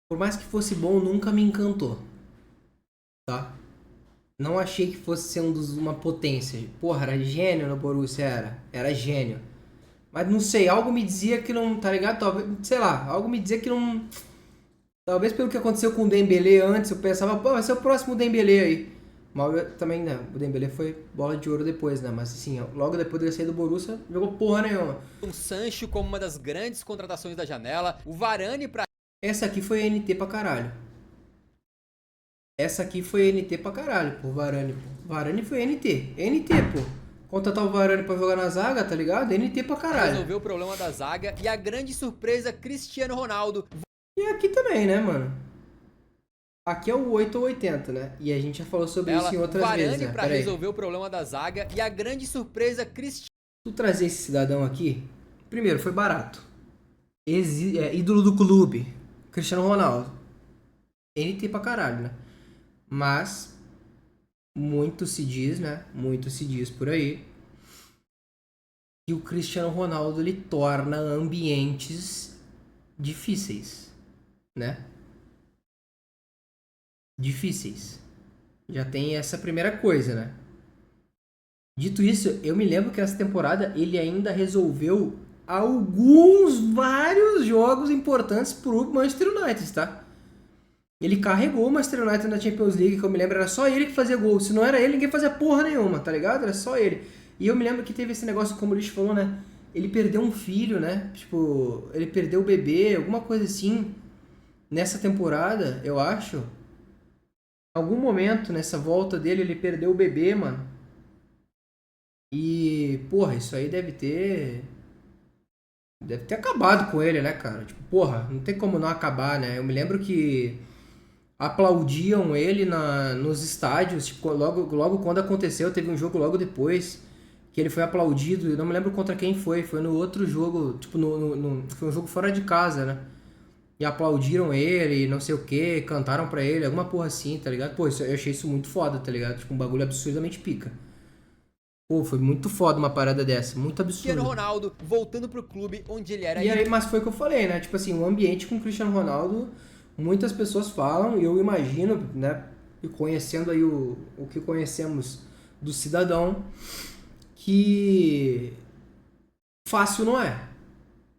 Por mais que fosse bom, nunca me encantou, tá? Não achei que fosse ser uma potência. Porra, era gênio no Borussia, era gênio. Mas não sei, algo me dizia que não, tá ligado? Talvez, sei lá, algo me dizia que não... Talvez pelo que aconteceu com o Dembélé antes, eu pensava, pô, vai ser o próximo Dembélé aí. Mas também, né, o Dembélé foi bola de ouro depois, né? Mas assim, logo depois dele sair do Borussia, jogou porra nenhuma. O Sancho como uma das grandes contratações da janela, o Varane pra... Essa aqui foi NT pra caralho. Essa aqui foi NT pra caralho, pô, Varane. Varane foi NT, pô. Contratar o Varane pra jogar na zaga, tá ligado? NT pra caralho. Resolveu o problema da zaga e a grande surpresa, Cristiano Ronaldo. E aqui também, né, mano? Aqui é o 8 ou 80, né? E a gente já falou sobre isso em outras vezes, né? Varane pra resolver o problema da zaga e a grande surpresa, Cristiano... Tu trazer esse cidadão aqui, primeiro, foi barato. Ídolo do clube, Cristiano Ronaldo. NT pra caralho, né? Mas, muito se diz, né? Muito se diz por aí que o Cristiano Ronaldo, ele torna ambientes difíceis, né? Difíceis. Já tem essa primeira coisa, né? Dito isso, eu me lembro que essa temporada ele ainda resolveu vários jogos importantes pro Manchester United, tá? Ele carregou o Manchester United na Champions League, que eu me lembro, era só ele que fazia gol. Se não era ele, ninguém fazia porra nenhuma, tá ligado? Era só ele. E eu me lembro que teve esse negócio, como o Luiz falou, né? Ele perdeu um filho, né? Tipo, ele perdeu o bebê, alguma coisa assim. Nessa temporada, eu acho. Em algum momento, nessa volta dele, ele perdeu o bebê, mano. E, porra, isso aí deve ter acabado com ele, né, cara? Tipo, porra, não tem como não acabar, né? Eu me lembro que aplaudiam ele nos estádios, tipo, logo quando aconteceu, teve um jogo logo depois, que ele foi aplaudido, eu não me lembro contra quem foi no outro jogo, tipo, foi um jogo fora de casa, né? E aplaudiram ele, não sei o que, cantaram pra ele, alguma porra assim, tá ligado? Pô, eu achei isso muito foda, tá ligado? Tipo, um bagulho absurdamente pica. Pô, foi muito foda uma parada dessa, muito absurdo. Cristiano Ronaldo voltando pro clube onde ele era. E aí, mas foi o que eu falei, né? Tipo assim, o ambiente com o Cristiano Ronaldo, muitas pessoas falam, e eu imagino, né? E conhecendo aí o que conhecemos do cidadão, que fácil não é,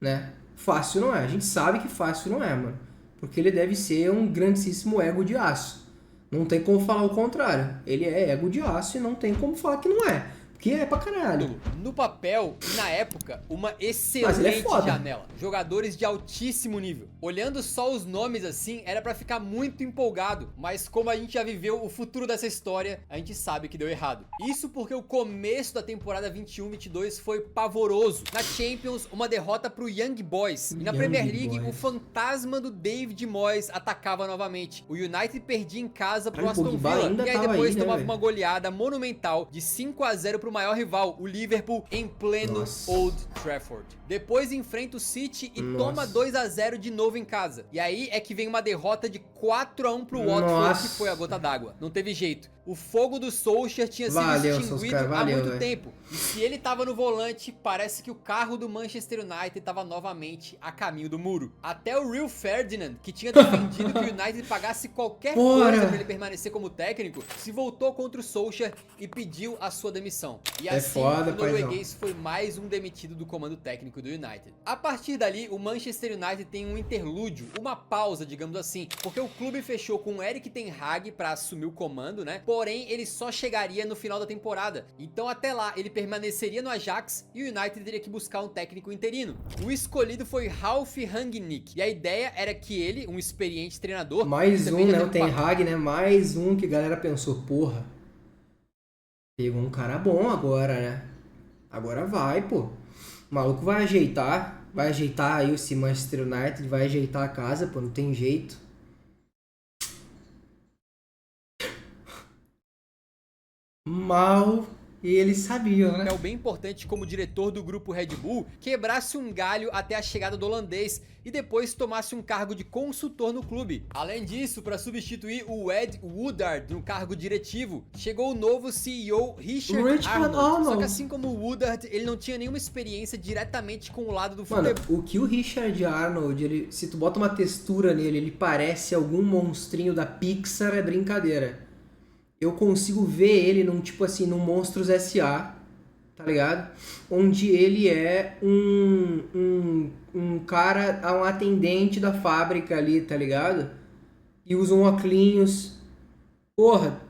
né? Fácil não é. A gente sabe que fácil não é, mano. Porque ele deve ser um grandíssimo ego de aço. Não tem como falar o contrário. Ele é ego de aço e não tem como falar que não é. Porque é pra caralho. No papel, e na época, uma excelente janela. Jogadores de altíssimo nível. Olhando só os nomes assim, era pra ficar muito empolgado. Mas como a gente já viveu o futuro dessa história, a gente sabe que deu errado. Isso porque o começo da temporada 21-22 foi pavoroso. Na Champions, uma derrota pro Young Boys. E na Premier League, o fantasma do David Moyes atacava novamente. O United perdia em casa pro Aston Villa. E aí depois tomava uma goleada monumental de 5-0 pro maior rival, o Liverpool, em pleno Old Trafford. Depois enfrenta o City e toma 2-0 de novo em casa. E aí é que vem uma derrota de 4-1 pro Watford, que foi a gota d'água. Não teve jeito. O fogo do Solskjaer tinha sido extinguido há muito tempo. E se ele tava no volante, parece que o carro do Manchester United tava novamente a caminho do muro. Até o Rio Ferdinand, que tinha defendido que o United pagasse qualquer coisa pra ele permanecer como técnico, se voltou contra o Solskjaer e pediu a sua demissão. E assim, o norueguês foi mais um demitido do comando técnico do United. A partir dali, o Manchester United tem um interlúdio, uma pausa, digamos assim, porque o clube fechou com o Erik ten Hag pra assumir o comando, né? Porém, ele só chegaria no final da temporada. Então até lá, ele permaneceria no Ajax e o United teria que buscar um técnico interino. O escolhido foi Ralf Rangnick. E a ideia era que ele, um experiente treinador... Mais um, né? O Ten Hag, né? Mais um que a galera pensou, porra, pegou um cara bom agora, né? Agora vai, pô. O maluco vai ajeitar aí o Manchester United, vai ajeitar a casa, pô, não tem jeito. Mal e eles sabiam, né? É bem importante como diretor do grupo Red Bull quebrasse um galho até a chegada do holandês e depois tomasse um cargo de consultor no clube. Além disso, para substituir o Ed Woodard no cargo diretivo, chegou o novo CEO Richard Arnold. Só que assim como o Woodard, ele não tinha nenhuma experiência diretamente com o lado do futebol. Mano, o que o Richard Arnold, se tu bota uma textura nele, ele parece algum monstrinho da Pixar, é brincadeira. Eu consigo ver ele num, tipo assim, num Monstros S.A., tá ligado? Onde ele é um cara, um atendente da fábrica ali, tá ligado? E usa um óculos. Porra,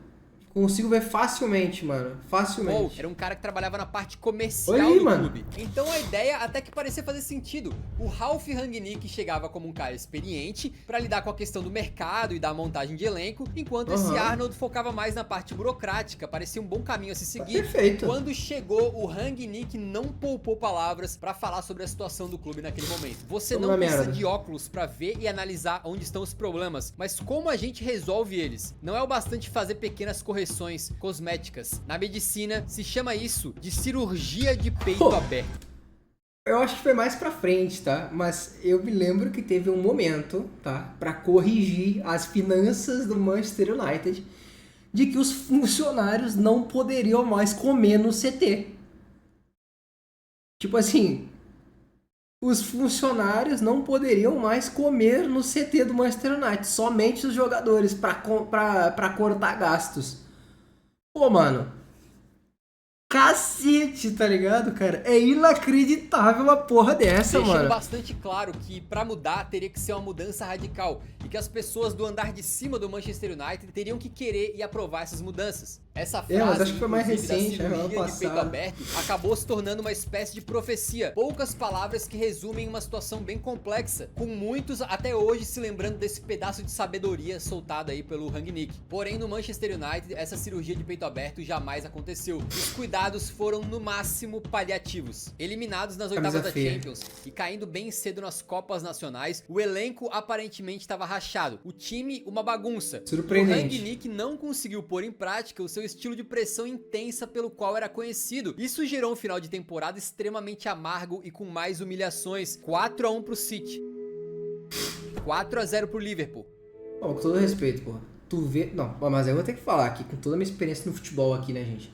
consigo ver facilmente, mano. Facilmente. Era um cara que trabalhava na parte comercial do clube. Então a ideia até que parecia fazer sentido. O Ralf Rangnick chegava como um cara experiente pra lidar com a questão do mercado e da montagem de elenco, enquanto esse Arnold focava mais na parte burocrática. Parecia um bom caminho a se seguir. Perfeito. Quando chegou, o Rangnick não poupou palavras pra falar sobre a situação do clube naquele momento. Você não precisa de óculos pra ver e analisar onde estão os problemas, mas como a gente resolve eles. Não é o bastante fazer pequenas correções cosméticas. Na medicina, se chama isso de cirurgia de peito aberto. Eu acho que foi mais pra frente, tá? Mas eu me lembro que teve um momento, tá? Pra corrigir as finanças do Manchester United, de que os funcionários não poderiam mais comer no CT. Tipo assim, os funcionários não poderiam mais comer no CT do Manchester United, somente os jogadores pra cortar gastos. Pô, mano, cacete, tá ligado, cara? É inacreditável uma porra dessa, mano. Deixando mano. Bastante claro que pra mudar teria que ser uma mudança radical e que as pessoas do andar de cima do Manchester United teriam que querer e aprovar essas mudanças. Essa frase, mas acho que foi mais recente, da cirurgia de peito aberto, acabou se tornando uma espécie de profecia. Poucas palavras que resumem uma situação bem complexa, com muitos até hoje se lembrando desse pedaço de sabedoria soltado aí pelo Rangnick. Porém, no Manchester United, essa cirurgia de peito aberto jamais aconteceu. Os cuidados resultados foram no máximo paliativos. Eliminados nas oitavas da Champions e caindo bem cedo nas Copas Nacionais, o elenco aparentemente estava rachado. O time, uma bagunça. Surpreendente. O Rangnick não conseguiu pôr em prática o seu estilo de pressão intensa pelo qual era conhecido. Isso gerou um final de temporada extremamente amargo e com mais humilhações. 4-1 pro City. 4-0 pro Liverpool. Bom, com todo respeito, porra. Tu vê... Não, mas eu vou ter que falar aqui, com toda a minha experiência no futebol aqui, né, gente?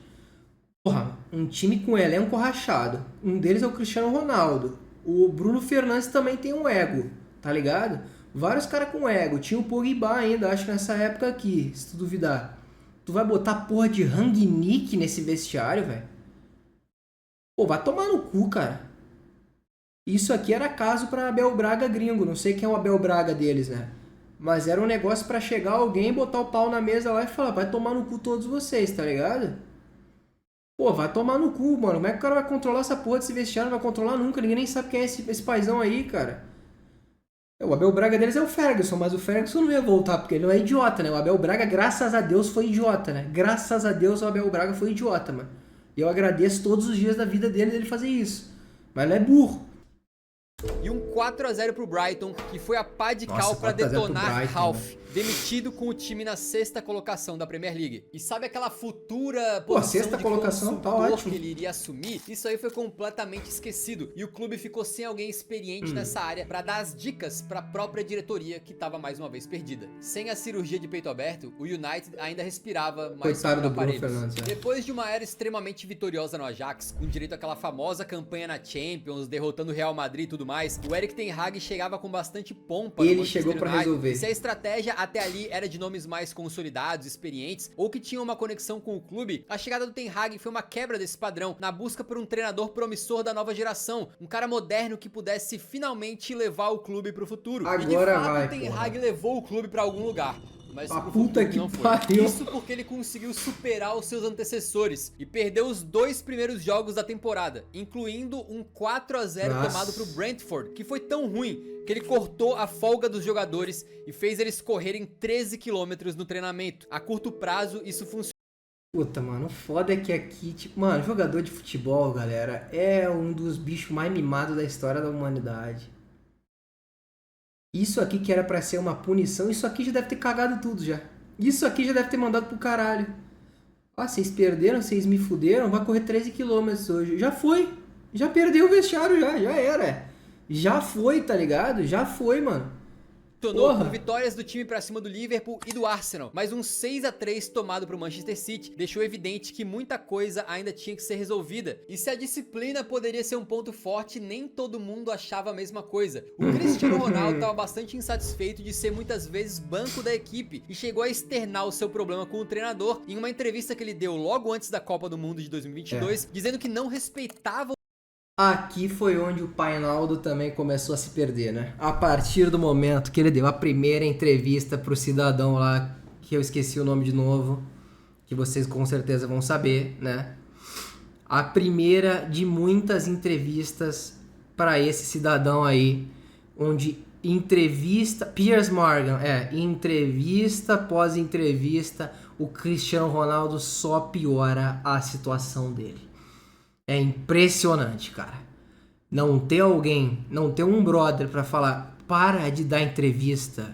Porra, um time com elenco rachado. Um deles é o Cristiano Ronaldo. O Bruno Fernandes também tem um ego, tá ligado? Vários caras com ego. Tinha o Pogba ainda, acho que nessa época aqui, se tu duvidar. Tu vai botar porra de Rangnick nesse vestiário, velho? Pô, vai tomar no cu, cara. Isso aqui era caso pra Abel Braga gringo. Não sei quem é o Abel Braga deles, né? Mas era um negócio pra chegar alguém, botar o pau na mesa lá e falar, vai tomar no cu todos vocês, tá ligado? Pô, vai tomar no cu, mano. Como é que o cara vai controlar essa porra desse vestiário? Não vai controlar nunca. Ninguém nem sabe quem é esse paizão aí, cara. O Abel Braga deles é o Ferguson, mas o Ferguson não ia voltar, porque ele não é idiota, né? O Abel Braga, graças a Deus, foi idiota, né? Graças a Deus o Abel Braga foi idiota, mano. E eu agradeço todos os dias da vida dele fazer isso. Mas não é burro. E um 4-0 pro Brighton, que foi a pá de cal pra detonar Ralph, demitido com o time na 6ª colocação da Premier League. E sabe aquela futura posição de colocação, tá ótimo, que ele iria assumir? Isso aí foi completamente esquecido. E o clube ficou sem alguém experiente nessa área pra dar as dicas pra própria diretoria, que tava mais uma vez perdida. Sem a cirurgia de peito aberto, o United ainda respirava mais coitado do Bruno Fernandes, Depois de uma era extremamente vitoriosa no Ajax, com direito àquela famosa campanha na Champions, derrotando o Real Madrid e tudo mais, o Erik ten Hag chegava com bastante pompa. Ele chegou pra resolver. Se a estratégia até ali era de nomes mais consolidados, experientes, ou que tinham uma conexão com o clube, a chegada do Ten Hag foi uma quebra desse padrão, na busca por um treinador promissor da nova geração, um cara moderno que pudesse finalmente levar o clube pro futuro. Agora e de fato, vai, o Ten Hag levou o clube pra algum lugar. Mas a puta que pariu. Isso porque ele conseguiu superar os seus antecessores e perdeu os 2 primeiros jogos da temporada, incluindo um 4-0 tomado pro Brentford, que foi tão ruim que ele cortou a folga dos jogadores e fez eles correrem 13 km no treinamento. A curto prazo, isso funcionou. Puta, mano, o foda é que aqui, tipo, mano, jogador de futebol, galera, é um dos bichos mais mimados da história da humanidade. Isso aqui que era pra ser uma punição, isso aqui já deve ter cagado tudo já. Isso aqui já deve ter mandado pro caralho. Ah, vocês perderam, vocês me fuderam, vai correr 13 km hoje. Já foi. Já perdeu o vestiário já era. Já foi, tá ligado? Já foi, mano. Com vitórias do time pra cima do Liverpool e do Arsenal, mas um 6-3 tomado pro Manchester City deixou evidente que muita coisa ainda tinha que ser resolvida. E se a disciplina poderia ser um ponto forte, nem todo mundo achava a mesma coisa. O Cristiano Ronaldo estava bastante insatisfeito de ser muitas vezes banco da equipe e chegou a externar o seu problema com o treinador em uma entrevista que ele deu logo antes da Copa do Mundo de 2022, dizendo que não respeitava. Aqui foi onde o Painaldo também começou a se perder, né? A partir do momento que ele deu a primeira entrevista pro cidadão lá, que eu esqueci o nome de novo, que vocês com certeza vão saber, né? A primeira de muitas entrevistas para esse cidadão aí, onde entrevista, Piers Morgan, entrevista após entrevista, o Cristiano Ronaldo só piora a situação dele. É impressionante, cara. Não ter alguém, não ter um brother pra falar, para de dar entrevista,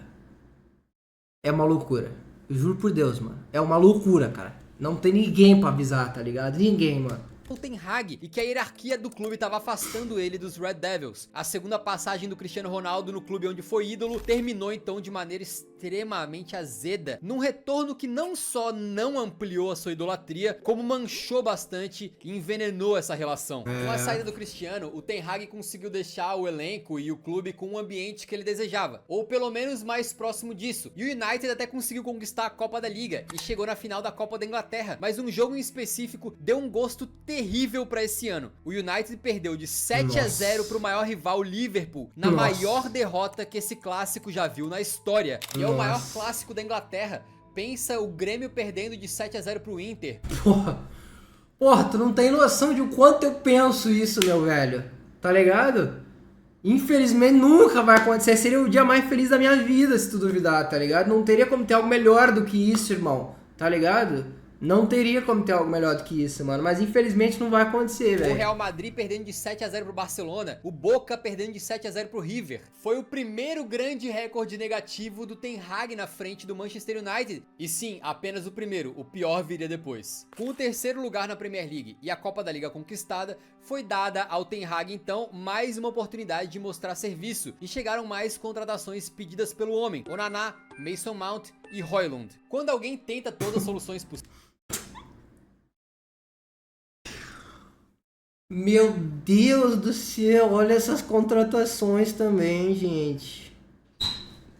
é uma loucura. Eu juro por Deus, mano. É uma loucura, cara. Não tem ninguém pra avisar, tá ligado? Ninguém, mano. O Ten Hag e que a hierarquia do clube estava afastando ele dos Red Devils. A segunda passagem do Cristiano Ronaldo no clube onde foi ídolo terminou então de maneira extremamente azeda, num retorno que não só não ampliou a sua idolatria, como manchou bastante e envenenou essa relação. Com a saída do Cristiano, o Ten Hag conseguiu deixar o elenco e o clube com um ambiente que ele desejava, ou pelo menos mais próximo disso. E o United até conseguiu conquistar a Copa da Liga e chegou na final da Copa da Inglaterra, mas um jogo em específico deu um gosto terrível pra esse ano. O United perdeu de 7-0 pro maior rival Liverpool, na maior derrota que esse clássico já viu na história. E é o maior clássico da Inglaterra. Pensa o Grêmio perdendo de 7-0 pro Inter. Porra, tu não tem noção de o quanto eu penso isso, meu velho. Tá ligado? Infelizmente nunca vai acontecer. Seria o dia mais feliz da minha vida se tu duvidar, tá ligado? Não teria como ter algo melhor do que isso, irmão. Tá ligado? Não teria como ter algo melhor do que isso, mano. Mas infelizmente não vai acontecer, O velho. Real Madrid perdendo de 7-0 pro Barcelona, o Boca perdendo de 7-0 pro River. Foi o primeiro grande recorde negativo do Ten Hag na frente do Manchester United. E sim, apenas o primeiro, o pior viria depois. Com o terceiro lugar na Premier League e a Copa da Liga conquistada, foi dada ao Ten Hag então mais uma oportunidade de mostrar serviço. E chegaram mais contratações pedidas pelo homem, Onana, Mason Mount e Højlund. Quando alguém tenta todas as soluções possíveis... Meu Deus do céu, olha essas contratações também, gente.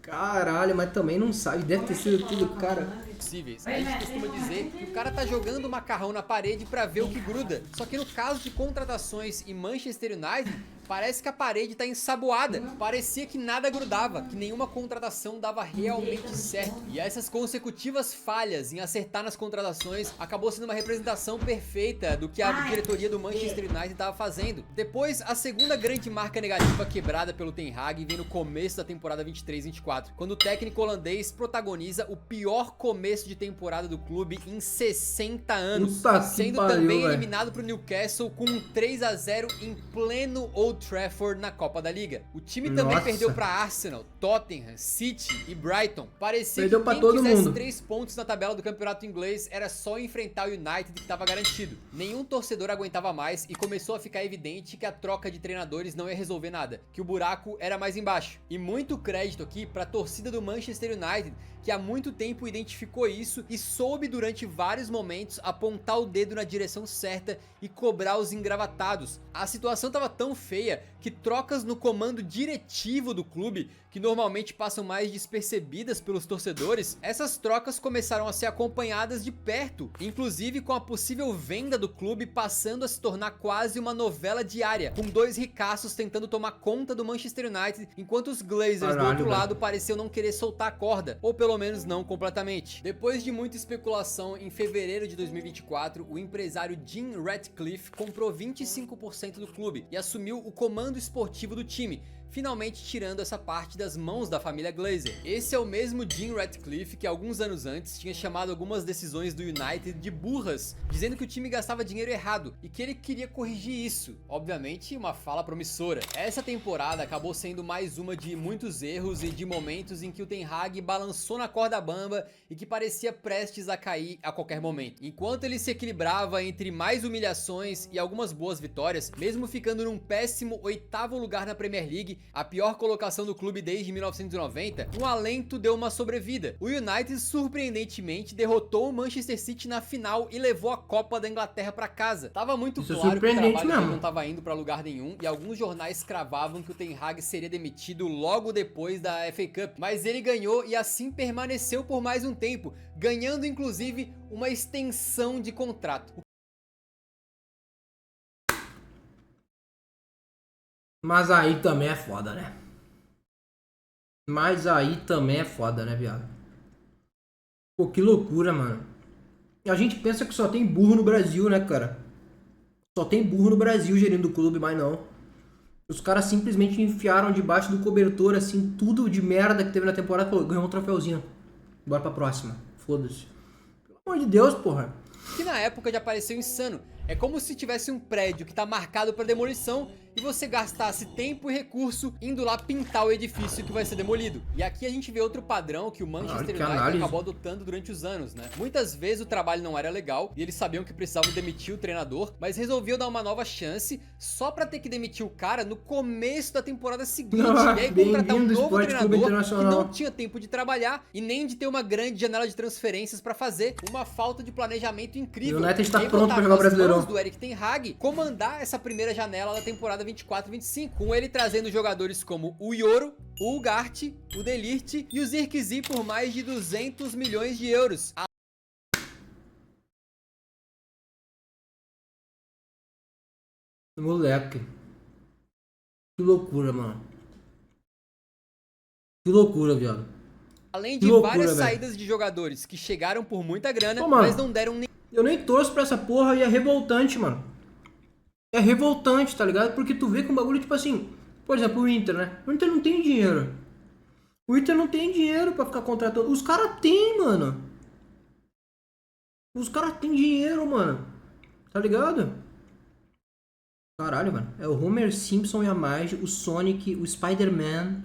Caralho, mas também não sabe, deve ter sido tudo, cara. Possíveis. A gente costuma dizer que o cara tá jogando o macarrão na parede pra ver o que gruda. Só que no caso de contratações em Manchester United, parece que a parede tá ensaboada. Parecia que nada grudava, que nenhuma contratação dava realmente certo. E essas consecutivas falhas em acertar nas contratações acabou sendo uma representação perfeita do que a diretoria do Manchester United estava fazendo. Depois, a segunda grande marca negativa quebrada pelo Ten Hag vem no começo da temporada 23-24, quando o técnico holandês protagoniza o pior começo de temporada do clube em 60 anos, Puta que sendo pariu, também véio. eliminado pro Newcastle com um 3-0 em pleno Old Trafford na Copa da Liga. O time também Nossa. perdeu para Arsenal, Tottenham, City e Brighton. Parecia Perdeu que pra quem todo quisesse mundo. 3 pontos na tabela do campeonato inglês era só enfrentar o United, que estava garantido. Nenhum torcedor aguentava mais e começou a ficar evidente que a troca de treinadores não ia resolver nada, que o buraco era mais embaixo. E muito crédito aqui para a torcida do Manchester United, que há muito tempo identificou isso e soube durante vários momentos apontar o dedo na direção certa e cobrar os engravatados. A situação estava tão feia que trocas no comando diretivo do clube, que normalmente passam mais despercebidas pelos torcedores, essas trocas começaram a ser acompanhadas de perto, inclusive com a possível venda do clube passando a se tornar quase uma novela diária, com dois ricaços tentando tomar conta do Manchester United, enquanto os Glazers do Caralho, outro velho. lado pareciam não querer soltar a corda, ou pelo menos não completamente. Depois de muita especulação, em fevereiro de 2024, o empresário Jim Ratcliffe comprou 25% do clube e assumiu o comando esportivo do time, finalmente tirando essa parte das mãos da família Glazer. Esse é o mesmo Jim Ratcliffe que alguns anos antes tinha chamado algumas decisões do United de burras, dizendo que o time gastava dinheiro errado e que ele queria corrigir isso. Obviamente, uma fala promissora. Essa temporada acabou sendo mais uma de muitos erros e de momentos em que o Ten Hag balançou na corda bamba e que parecia prestes a cair a qualquer momento. Enquanto ele se equilibrava entre mais humilhações e algumas boas vitórias, mesmo ficando num péssimo 8º lugar na Premier League, a pior colocação do clube desde 1990, um alento deu uma sobrevida. O United surpreendentemente derrotou o Manchester City na final e levou a Copa da Inglaterra pra casa. Tava muito Isso é claro que o surpreendente trabalho dele mesmo. não tava indo pra lugar nenhum e alguns jornais cravavam que o Ten Hag seria demitido logo depois da FA Cup, mas ele ganhou e assim permaneceu por mais um tempo, ganhando inclusive uma extensão de contrato. Mas aí também é foda, né? Mas aí também é foda, né, viado? Pô, que loucura, mano. A gente pensa que só tem burro no Brasil, né, cara? Só tem burro no Brasil gerindo o clube, mas não. Os caras simplesmente enfiaram debaixo do cobertor, assim, tudo de merda que teve na temporada. Pô, ganhou um troféuzinho. Bora pra próxima. Foda-se. Pelo amor de Deus, porra. Que na época já pareceu insano. É como se tivesse um prédio que tá marcado para demolição e você gastasse tempo e recurso indo lá pintar o edifício que vai ser demolido. E aqui a gente vê outro padrão que o Manchester que United análise. acabou adotando durante os anos, né? Muitas vezes o trabalho não era legal e eles sabiam que precisavam demitir o treinador, mas resolviam dar uma nova chance só pra ter que demitir o cara no começo da temporada seguinte. E aí contratar um Bem-vindo, novo Esporte Clube treinador que Internacional. não tinha tempo de trabalhar e nem de ter uma grande janela de transferências pra fazer. Uma falta de planejamento incrível. O United está E aí pronto botaram pra jogar o nas Brasileirão. mãos do Eric Ten Hag comandar essa primeira janela da temporada 24-25, com ele trazendo jogadores como o Yoro, o Ugarte, o Delirte e o Zirkzee por mais de 200 milhões de euros. Moleque. Que loucura, mano. Que loucura, viado. Além Que de loucura, várias velho. saídas de jogadores que chegaram por muita grana, Ô, mano. mas não deram nem Eu nem torço pra essa porra e é revoltante, mano. É revoltante, tá ligado? Porque tu vê que um bagulho, tipo assim... Por exemplo, o Inter, né? O Inter não tem dinheiro. O Inter não tem dinheiro pra ficar contratando. Os caras têm, mano. Os caras têm dinheiro, mano. Tá ligado? Caralho, mano. É o Homer Simpson e a Marge, o Sonic, o Spider-Man.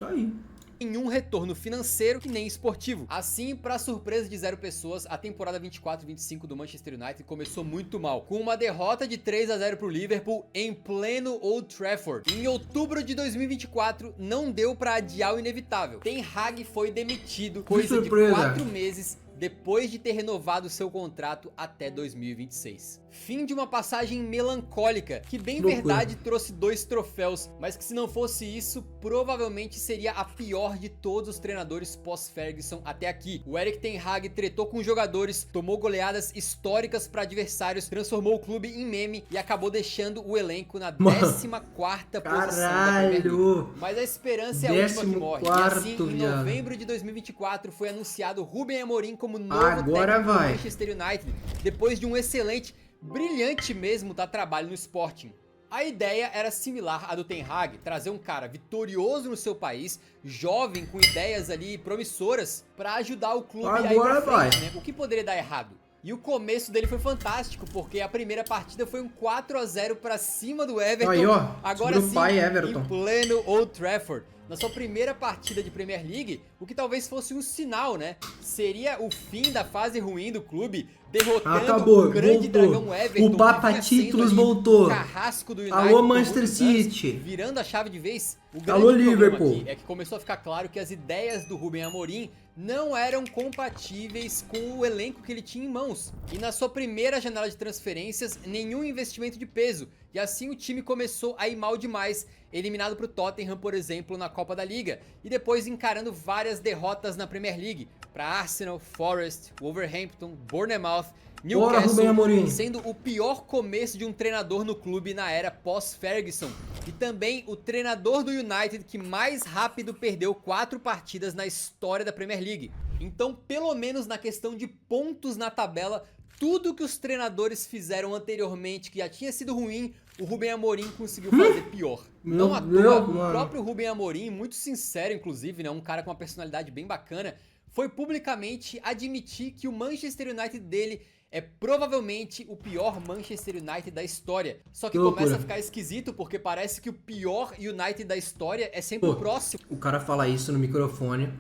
Tá aí. Nenhum retorno financeiro e nem esportivo. Assim, para surpresa de zero pessoas, a temporada 24-25 do Manchester United começou muito mal, com uma derrota de 3-0 pro Liverpool em pleno Old Trafford. Em outubro de 2024, não deu para adiar o inevitável. Ten Hag foi demitido, coisa de 4 meses depois de ter renovado seu contrato até 2026. Fim de uma passagem melancólica, que bem verdade trouxe 2 troféus, mas que se não fosse isso, provavelmente seria a pior de todos os treinadores pós-Ferguson até aqui. O Erik Ten Hag tretou com jogadores, tomou goleadas históricas para adversários, transformou o clube em meme e acabou deixando o elenco na 14ª posição da Premier League. Mas a esperança é a última que morre. E assim, em novembro de 2024, foi anunciado Ruben Amorim como novo técnico do Manchester United, depois de um excelente, brilhante mesmo, trabalho no Sporting. A ideia era similar à do Ten Hag, trazer um cara vitorioso no seu país, jovem, com ideias ali promissoras, para ajudar o clube a ir pra frente, né? O que poderia dar errado? E o começo dele foi fantástico, porque a primeira partida foi um 4-0 pra cima do Everton. Aí, ó, agora sim, em pleno Old Trafford. Na sua primeira partida de Premier League, o que talvez fosse um sinal, né? Seria o fim da fase ruim do clube, derrotando o grande dragão Everton. O Papa Títulos voltou. O carrasco do United. Alô, Manchester City. Virando a chave de vez. O Alô, grande Liverpool. aqui é que começou a ficar claro que as ideias do Ruben Amorim não eram compatíveis com o elenco que ele tinha em mãos. E na sua primeira janela de transferências, nenhum investimento de peso. E assim o time começou a ir mal demais, eliminado pro Tottenham, por exemplo, na Copa da Liga. E depois encarando várias derrotas na Premier League, para Arsenal, Forest, Wolverhampton, Bournemouth, Newcastle, sendo o pior começo de um treinador no clube na era pós-Ferguson. E também o treinador do United que mais rápido perdeu 4 partidas na história da Premier League. Então, pelo menos na questão de pontos na tabela, tudo que os treinadores fizeram anteriormente, que já tinha sido ruim, o Ruben Amorim conseguiu fazer pior. Não à toa, o próprio Ruben Amorim, muito sincero inclusive, né, um cara com uma personalidade bem bacana, foi publicamente admitir que o Manchester United dele é provavelmente o pior Manchester United da história. Só que começa a ficar esquisito, porque parece que o pior United da história é sempre o próximo. O cara fala isso no microfone,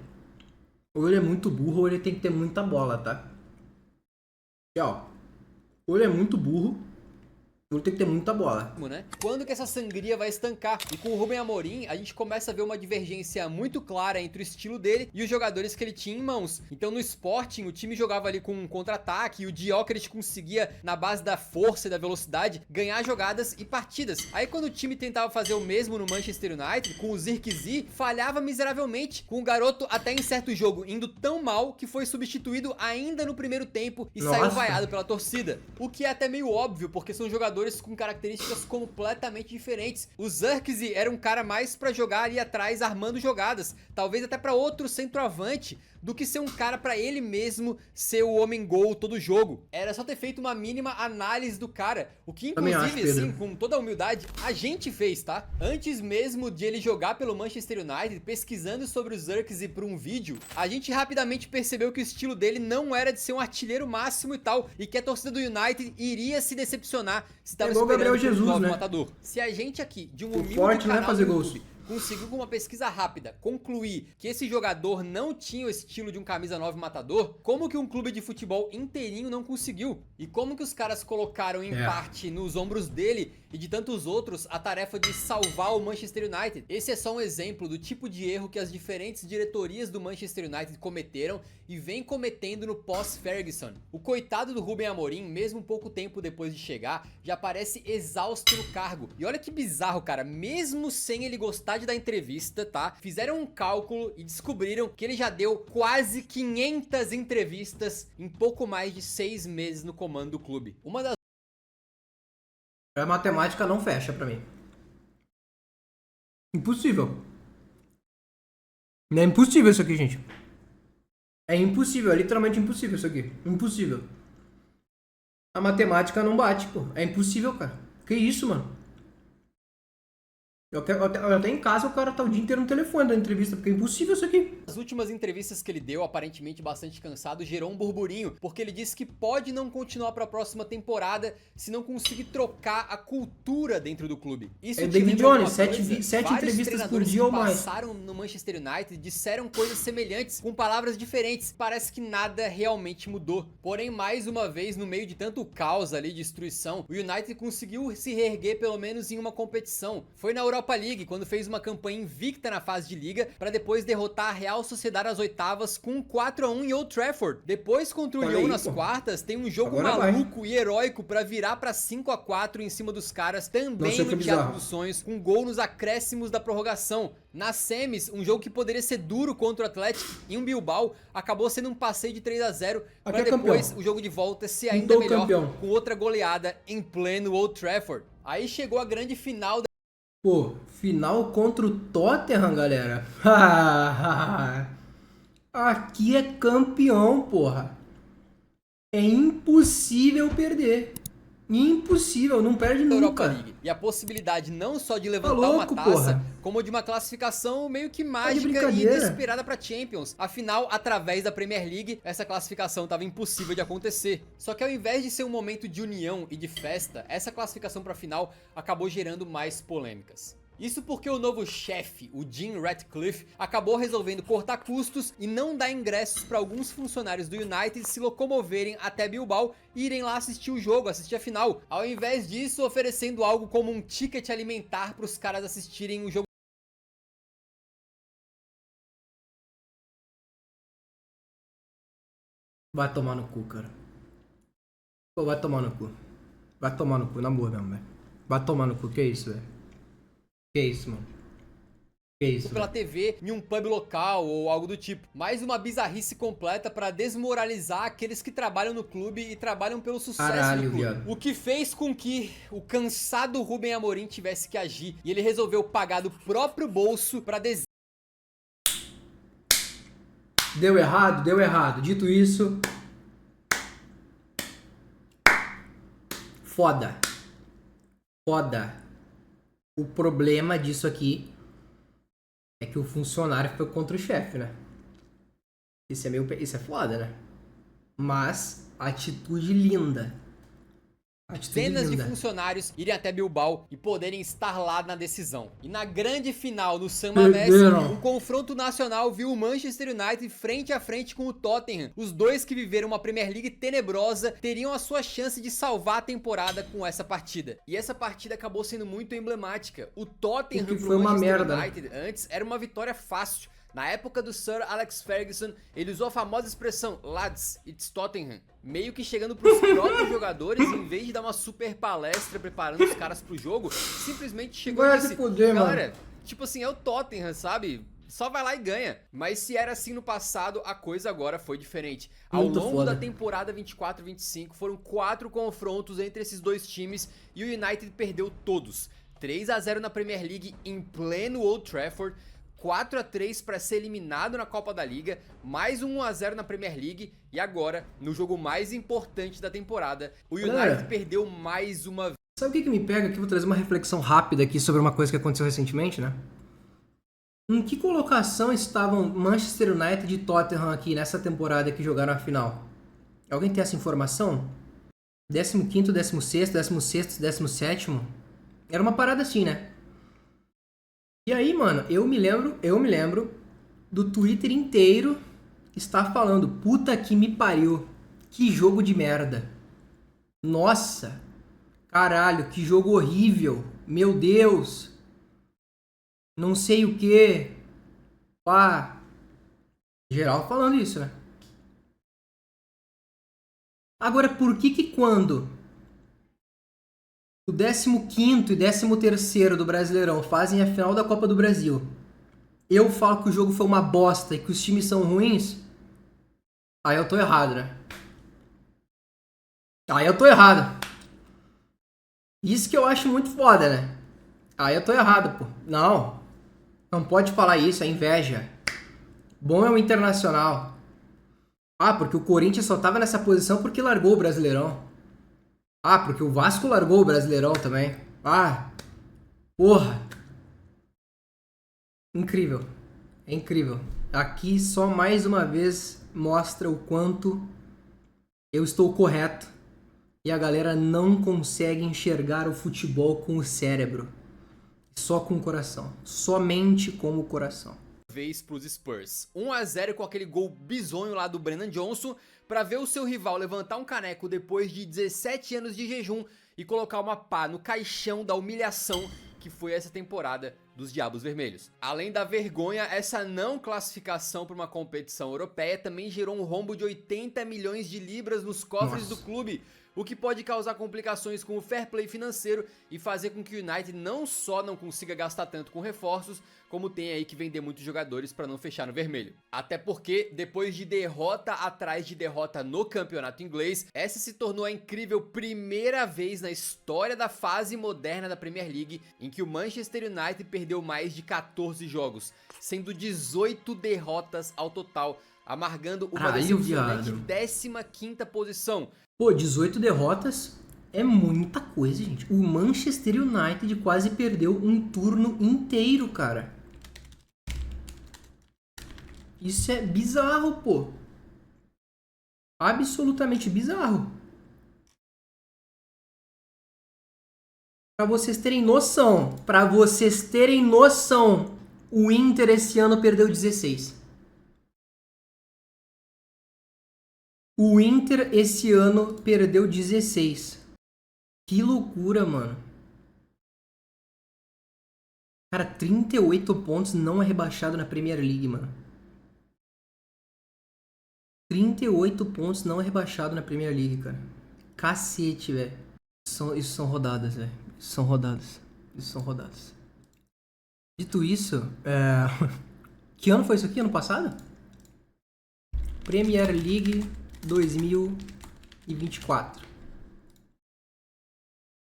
ou ele é muito burro ou ele tem que ter muita bola, tá? E ó, ou ele é muito burro, ou ele tem que ter muita bola. Né? Quando que essa sangria vai estancar? E com o Ruben Amorim, a gente começa a ver uma divergência muito clara entre o estilo dele e os jogadores que ele tinha em mãos. Então no Sporting, o time jogava ali com um contra-ataque e o Gyökeres conseguia, na base da força e da velocidade, ganhar jogadas e partidas. Aí quando o time tentava fazer o mesmo no Manchester United, com o Zirkzee, falhava miseravelmente, com o garoto até em certo jogo indo tão mal que foi substituído ainda no primeiro tempo e saiu vaiado pela torcida. O que é até meio óbvio, porque são jogadores com características completamente diferentes. O Zirkzee era um cara mais pra jogar ali atrás, armando jogadas, talvez até pra outro centroavante, do que ser um cara pra ele mesmo ser o homem-gol todo jogo. Era só ter feito uma mínima análise do cara, o que inclusive, assim, com toda a humildade, a gente fez, tá? Antes mesmo de ele jogar pelo Manchester United, pesquisando sobre o Zirkzee por um vídeo, a gente rapidamente percebeu que o estilo dele não era de ser um artilheiro máximo e tal, e que a torcida do United iria se decepcionar se tava esperando um novo matador. Se a gente aqui, de um humilde canal do YouTube, conseguiu com uma pesquisa rápida concluir que esse jogador não tinha o estilo de um camisa 9 matador, como que um clube de futebol inteirinho não conseguiu? E como que os caras colocaram em parte nos ombros dele e de tantos outros a tarefa de salvar o Manchester United? Esse é só um exemplo do tipo de erro que as diferentes diretorias do Manchester United cometeram e vem cometendo no pós-Ferguson. O coitado do Ruben Amorim, mesmo pouco tempo depois de chegar, já parece exausto no cargo. E olha que bizarro, cara, mesmo sem ele gostar de dar entrevista, tá? Fizeram um cálculo e descobriram que ele já deu quase 500 entrevistas em pouco mais de 6 meses no comando do clube. Uma das... A matemática não fecha pra mim. Impossível. É impossível isso aqui, gente. É impossível, é literalmente impossível isso aqui. Impossível. A matemática não bate, pô. É impossível, cara. Que isso, mano? Até em casa o cara tá o dia inteiro no telefone da entrevista, porque é impossível isso aqui. As últimas entrevistas que ele deu, aparentemente bastante cansado, gerou um burburinho, porque ele disse que pode não continuar para a próxima temporada se não conseguir trocar a cultura dentro do clube. Isso é David Jones, 7 entrevistas por dia ou mais. Passaram no Manchester United, disseram coisas semelhantes, com palavras diferentes. Parece que nada realmente mudou. Porém, mais uma vez, no meio de tanto caos ali, destruição, o United conseguiu se reerguer pelo menos em uma competição. Foi na Europa League, quando fez uma campanha invicta na fase de liga, para depois derrotar a Real Sociedade às oitavas com 4-1 em Old Trafford. Depois, contra o Lyon nas quartas, tem um jogo maluco e heróico para virar para 5-4 em cima dos caras, também no Teatro dos Sonhos, com gol nos acréscimos da prorrogação. Nas semis, um jogo que poderia ser duro contra o Atlético em um Bilbao, acabou sendo um passeio de 3-0, para depois o jogo de volta ser ainda melhor, com outra goleada em pleno Old Trafford. Aí chegou a grande final da... Pô, final contra o Tottenham, galera. Aqui é campeão, porra. É impossível perder. Impossível, não perde nunca. Europa League. E a possibilidade não só de levantar uma taça, como de uma classificação meio que mágica e inesperada para Champions. Afinal, através da Premier League, essa classificação estava impossível de acontecer. Só que ao invés de ser um momento de união e de festa, essa classificação para a final acabou gerando mais polêmicas. Isso porque o novo chefe, o Jim Ratcliffe, acabou resolvendo cortar custos e não dar ingressos para alguns funcionários do United se locomoverem até Bilbao e irem lá assistir o jogo, assistir a final. Ao invés disso, oferecendo algo como um ticket alimentar para os caras assistirem o jogo. Vai tomar no cu, cara. Pô, vai tomar no cu. Vai tomar no cu, na boa mesmo, velho. Vai tomar no cu, que isso, velho? Que isso, mano? Que isso? Pela TV, em um pub local ou algo do tipo. Mais uma bizarrice completa pra desmoralizar aqueles que trabalham no clube e trabalham pelo sucesso do clube. Viado. O que fez com que o cansado Rubem Amorim tivesse que agir e ele resolveu pagar do próprio bolso pra Deu errado, deu errado. Dito isso... Foda. Foda. O problema disso aqui é que o funcionário foi contra o chefe, né? Isso é foda, né? Mas, atitude linda. Dezenas de funcionários irem até Bilbao e poderem estar lá na decisão. E na grande final no San Mamés, o confronto nacional viu o Manchester United frente a frente com o Tottenham. Os dois que viveram uma Premier League tenebrosa teriam a sua chance de salvar a temporada com essa partida. E essa partida acabou sendo muito emblemática. O Tottenham pro Manchester United antes era uma vitória fácil. Na época do Sir Alex Ferguson, ele usou a famosa expressão "Lads, it's Tottenham", meio que chegando pros próprios jogadores, em vez de dar uma super palestra preparando os caras pro jogo, simplesmente chegou e disse: galera, tipo assim, é o Tottenham, sabe? Só vai lá e ganha. Mas se era assim no passado, a coisa agora foi diferente. Ao longo da temporada 24-25, foram 4 confrontos entre esses dois times e o United perdeu todos. 3-0 na Premier League em pleno Old Trafford, 4-3 para ser eliminado na Copa da Liga, mais um 1-0 na Premier League e agora, no jogo mais importante da temporada, o United perdeu mais uma vez. Sabe o que me pega aqui? Vou trazer uma reflexão rápida aqui sobre uma coisa que aconteceu recentemente, né? Em que colocação estavam Manchester United e Tottenham aqui nessa temporada que jogaram a final? Alguém tem essa informação? 15º, 16º, 16º, 17º? Era uma parada assim, né? E aí, mano, eu me lembro do Twitter inteiro estar falando: puta que me pariu, que jogo de merda. Nossa, caralho, que jogo horrível. Meu Deus. Não sei o que. Pá. Geral falando isso, né? Agora, por que quando o 15º e 13º do Brasileirão fazem a final da Copa do Brasil, eu falo que o jogo foi uma bosta e que os times são ruins, aí eu tô errado, né? Aí eu tô errado. Isso que eu acho muito foda, né? Aí eu tô errado, pô. Não pode falar isso, é inveja. Bom é o Internacional. Ah, porque o Corinthians só tava nessa posição porque largou o Brasileirão. Ah, porque o Vasco largou o Brasileirão também. Ah, porra. incrível. É incrível. Aqui só mais uma vez mostra o quanto eu estou correto e a galera não consegue enxergar o futebol com o cérebro, só com o coração, somente com o coração. Vez pros Spurs, 1-0 com aquele gol bizonho lá do Brennan Johnson, para ver o seu rival levantar um caneco depois de 17 anos de jejum e colocar uma pá no caixão da humilhação que foi essa temporada dos Diabos Vermelhos. Além da vergonha, essa não classificação para uma competição europeia também gerou um rombo de 80 milhões de libras nos cofres do clube, o que pode causar complicações com o fair play financeiro e fazer com que o United não só não consiga gastar tanto com reforços, como tem aí que vender muitos jogadores para não fechar no vermelho. Até porque, depois de derrota atrás de derrota no campeonato inglês, essa se tornou a incrível primeira vez na história da fase moderna da Premier League em que o Manchester United perdeu mais de 14 jogos, sendo 18 derrotas ao total, amargando uma decepcionante 15ª posição. Pô, 18 derrotas é muita coisa, gente. O Manchester United quase perdeu um turno inteiro, cara. Isso é bizarro, pô. Absolutamente bizarro. Pra vocês terem noção, o Inter esse ano perdeu 16. O Inter esse ano perdeu 16. Que loucura, mano. Cara, 38 pontos não é rebaixado na Premier League, mano. 38 pontos não é rebaixado na Premier League, cara. Cacete, velho. Isso são rodadas, velho. Isso são rodadas. Dito isso, que ano foi isso aqui? Ano passado? Premier League 2024.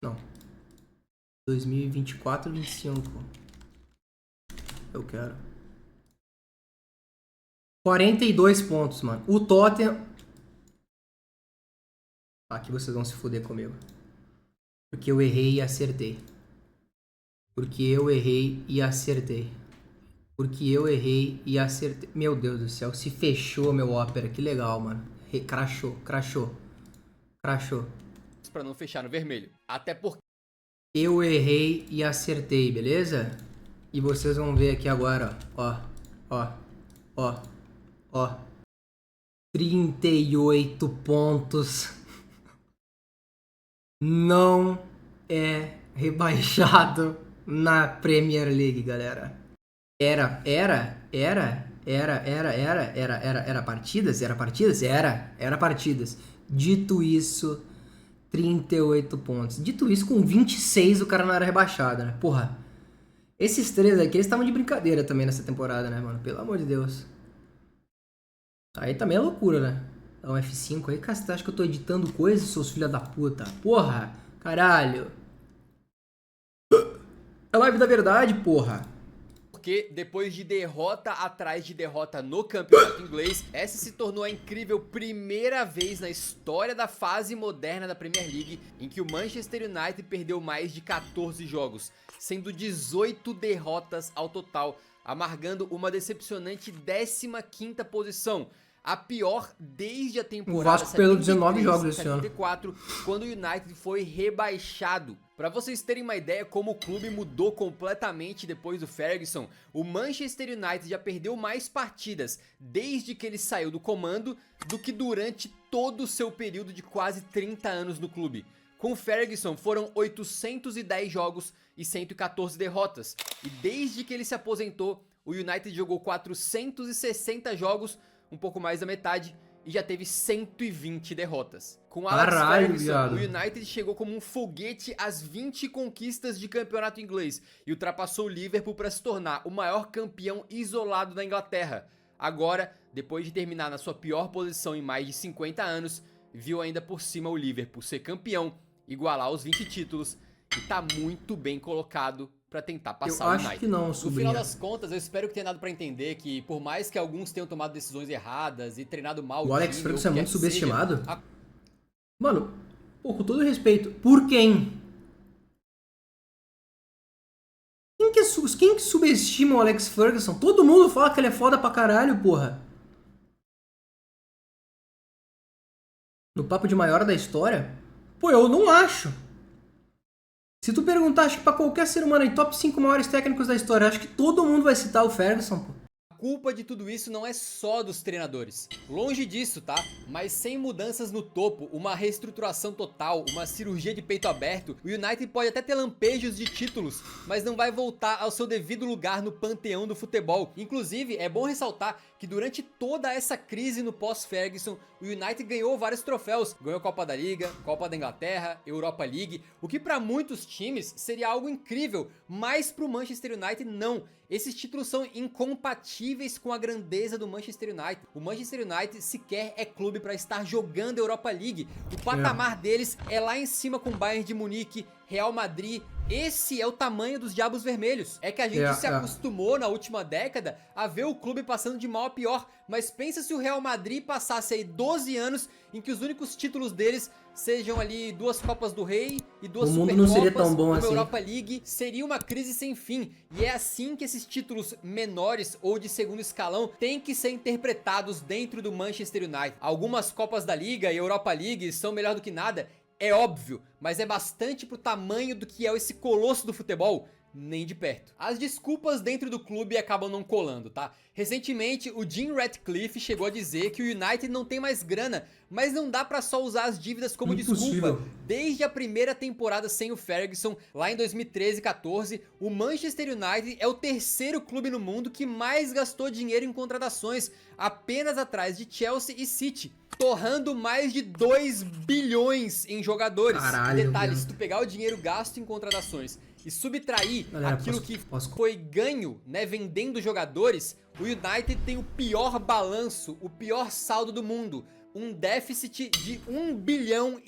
Não. 2024, 25. Eu quero. 42 pontos, mano. O Tottenham... Aqui vocês vão se fuder comigo. Porque eu errei e acertei. Meu Deus do céu, se fechou meu Opera. Que legal, mano. Crashou. Pra não fechar no vermelho. Até porque eu errei e acertei, beleza? E vocês vão ver aqui agora, ó. 38 pontos. Não é rebaixado na Premier League, galera. Era partidas? Era partidas. Dito isso, 38 pontos. Dito isso, com 26 o cara não era rebaixado, né? Porra, esses três aqui, eles estavam de brincadeira também nessa temporada, né, mano? Pelo amor de Deus. Aí também é loucura, né? Dá um F5 aí. Cara, você acha que eu tô editando coisas, seus filha da puta? Porra, caralho. É live da verdade, porra. Porque depois de derrota atrás de derrota no campeonato inglês, essa se tornou a incrível primeira vez na história da fase moderna da Premier League em que o Manchester United perdeu mais de 14 jogos, sendo 18 derrotas ao total, amargando uma decepcionante 15ª posição, a pior desde a temporada. O Vasco perdeu 19 jogos esse ano, quando o United foi rebaixado. Para vocês terem uma ideia como o clube mudou completamente depois do Ferguson, o Manchester United já perdeu mais partidas desde que ele saiu do comando do que durante todo o seu período de quase 30 anos no clube. Com o Ferguson foram 810 jogos e 114 derrotas, e desde que ele se aposentou, o United jogou 460 jogos, um pouco mais da metade, e já teve 120 derrotas. Com Alex Ferguson, o United chegou como um foguete às 20 conquistas de campeonato inglês e ultrapassou o Liverpool para se tornar o maior campeão isolado da Inglaterra. Agora, depois de terminar na sua pior posição em mais de 50 anos, viu ainda por cima o Liverpool ser campeão, igualar os 20 títulos e tá muito bem colocado para tentar passar o United. Eu acho que não, sobrinha. No final das contas, eu espero que tenha dado para entender que, por mais que alguns tenham tomado decisões erradas e treinado mal o Alex Ferguson é muito subestimado. Mano, pô, com todo respeito, por quem? quem que subestima o Alex Ferguson? Todo mundo fala que ele é foda pra caralho, porra. No papo de maior da história? Pô, eu não acho. Se tu perguntar, acho que pra qualquer ser humano aí, top 5 maiores técnicos da história, acho que todo mundo vai citar o Ferguson, pô. A culpa de tudo isso não é só dos treinadores. Longe disso, tá? Mas sem mudanças no topo, uma reestruturação total, uma cirurgia de peito aberto, o United pode até ter lampejos de títulos, mas não vai voltar ao seu devido lugar no panteão do futebol. Inclusive, é bom ressaltar que durante toda essa crise no pós-Ferguson, o United ganhou vários troféus. Ganhou Copa da Liga, Copa da Inglaterra, Europa League, o que para muitos times seria algo incrível, mas pro Manchester United não. Esses títulos são incompatíveis com a grandeza do Manchester United. O Manchester United sequer é clube para estar jogando Europa League. O patamar deles é lá em cima com Bayern de Munique, Real Madrid. Esse é o tamanho dos Diabos Vermelhos. É que a gente se acostumou na última década a ver o clube passando de mal a pior. Mas pensa se o Real Madrid passasse aí 12 anos em que os únicos títulos deles sejam ali 2 Copas do Rei e 2 Supercopas. O mundo não seria tão bom assim. Europa League seria uma crise sem fim. E é assim que esses títulos menores ou de segundo escalão têm que ser interpretados dentro do Manchester United. Algumas Copas da Liga e Europa League são melhor do que nada. É óbvio, mas é bastante pro tamanho do que é esse colosso do futebol, nem de perto. As desculpas dentro do clube acabam não colando, tá? Recentemente, o Jim Ratcliffe chegou a dizer que o United não tem mais grana, mas não dá pra só usar as dívidas como desculpa. Desde a primeira temporada sem o Ferguson, lá em 2013-14, o Manchester United é o terceiro clube no mundo que mais gastou dinheiro em contratações, apenas atrás de Chelsea e City, torrando mais de 2 bilhões em jogadores. Caralho, detalhe, se tu pegar o dinheiro gasto em contratações e subtrair aquilo que foi ganho, né, vendendo jogadores, o United tem o pior balanço, o pior saldo do mundo. Um déficit de 1,5 bilhão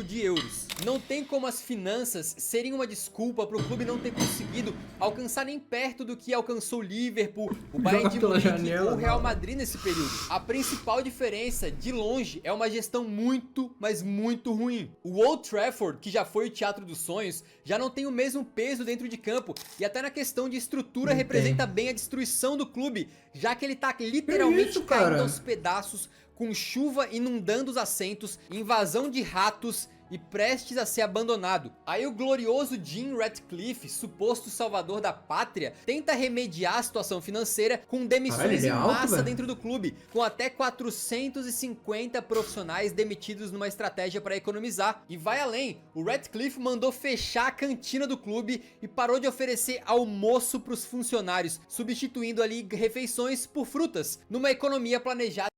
de euros. Não tem como as finanças serem uma desculpa para o clube não ter conseguido alcançar nem perto do que alcançou o Liverpool, o Bayern de Munique ou o Real Madrid nesse período. A principal diferença, de longe, é uma gestão muito, mas muito ruim. O Old Trafford, que já foi o teatro dos sonhos, já não tem o mesmo peso dentro de campo e até na questão de estrutura representa bem a destruição do clube, já que ele tá literalmente caindo aos pedaços, com chuva inundando os assentos, invasão de ratos e prestes a ser abandonado. Aí o glorioso Jim Ratcliffe, suposto salvador da pátria, tenta remediar a situação financeira com demissões em massa dentro do clube, com até 450 profissionais demitidos numa estratégia para economizar. E vai além, o Ratcliffe mandou fechar a cantina do clube e parou de oferecer almoço para os funcionários, substituindo ali refeições por frutas, numa economia planejada.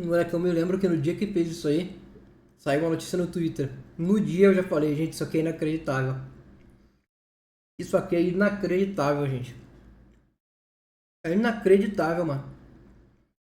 Moleque, eu me lembro que no dia que fez isso aí, saiu uma notícia no Twitter. No dia eu já falei, gente, isso aqui é inacreditável. Isso aqui é inacreditável, gente. É inacreditável, mano.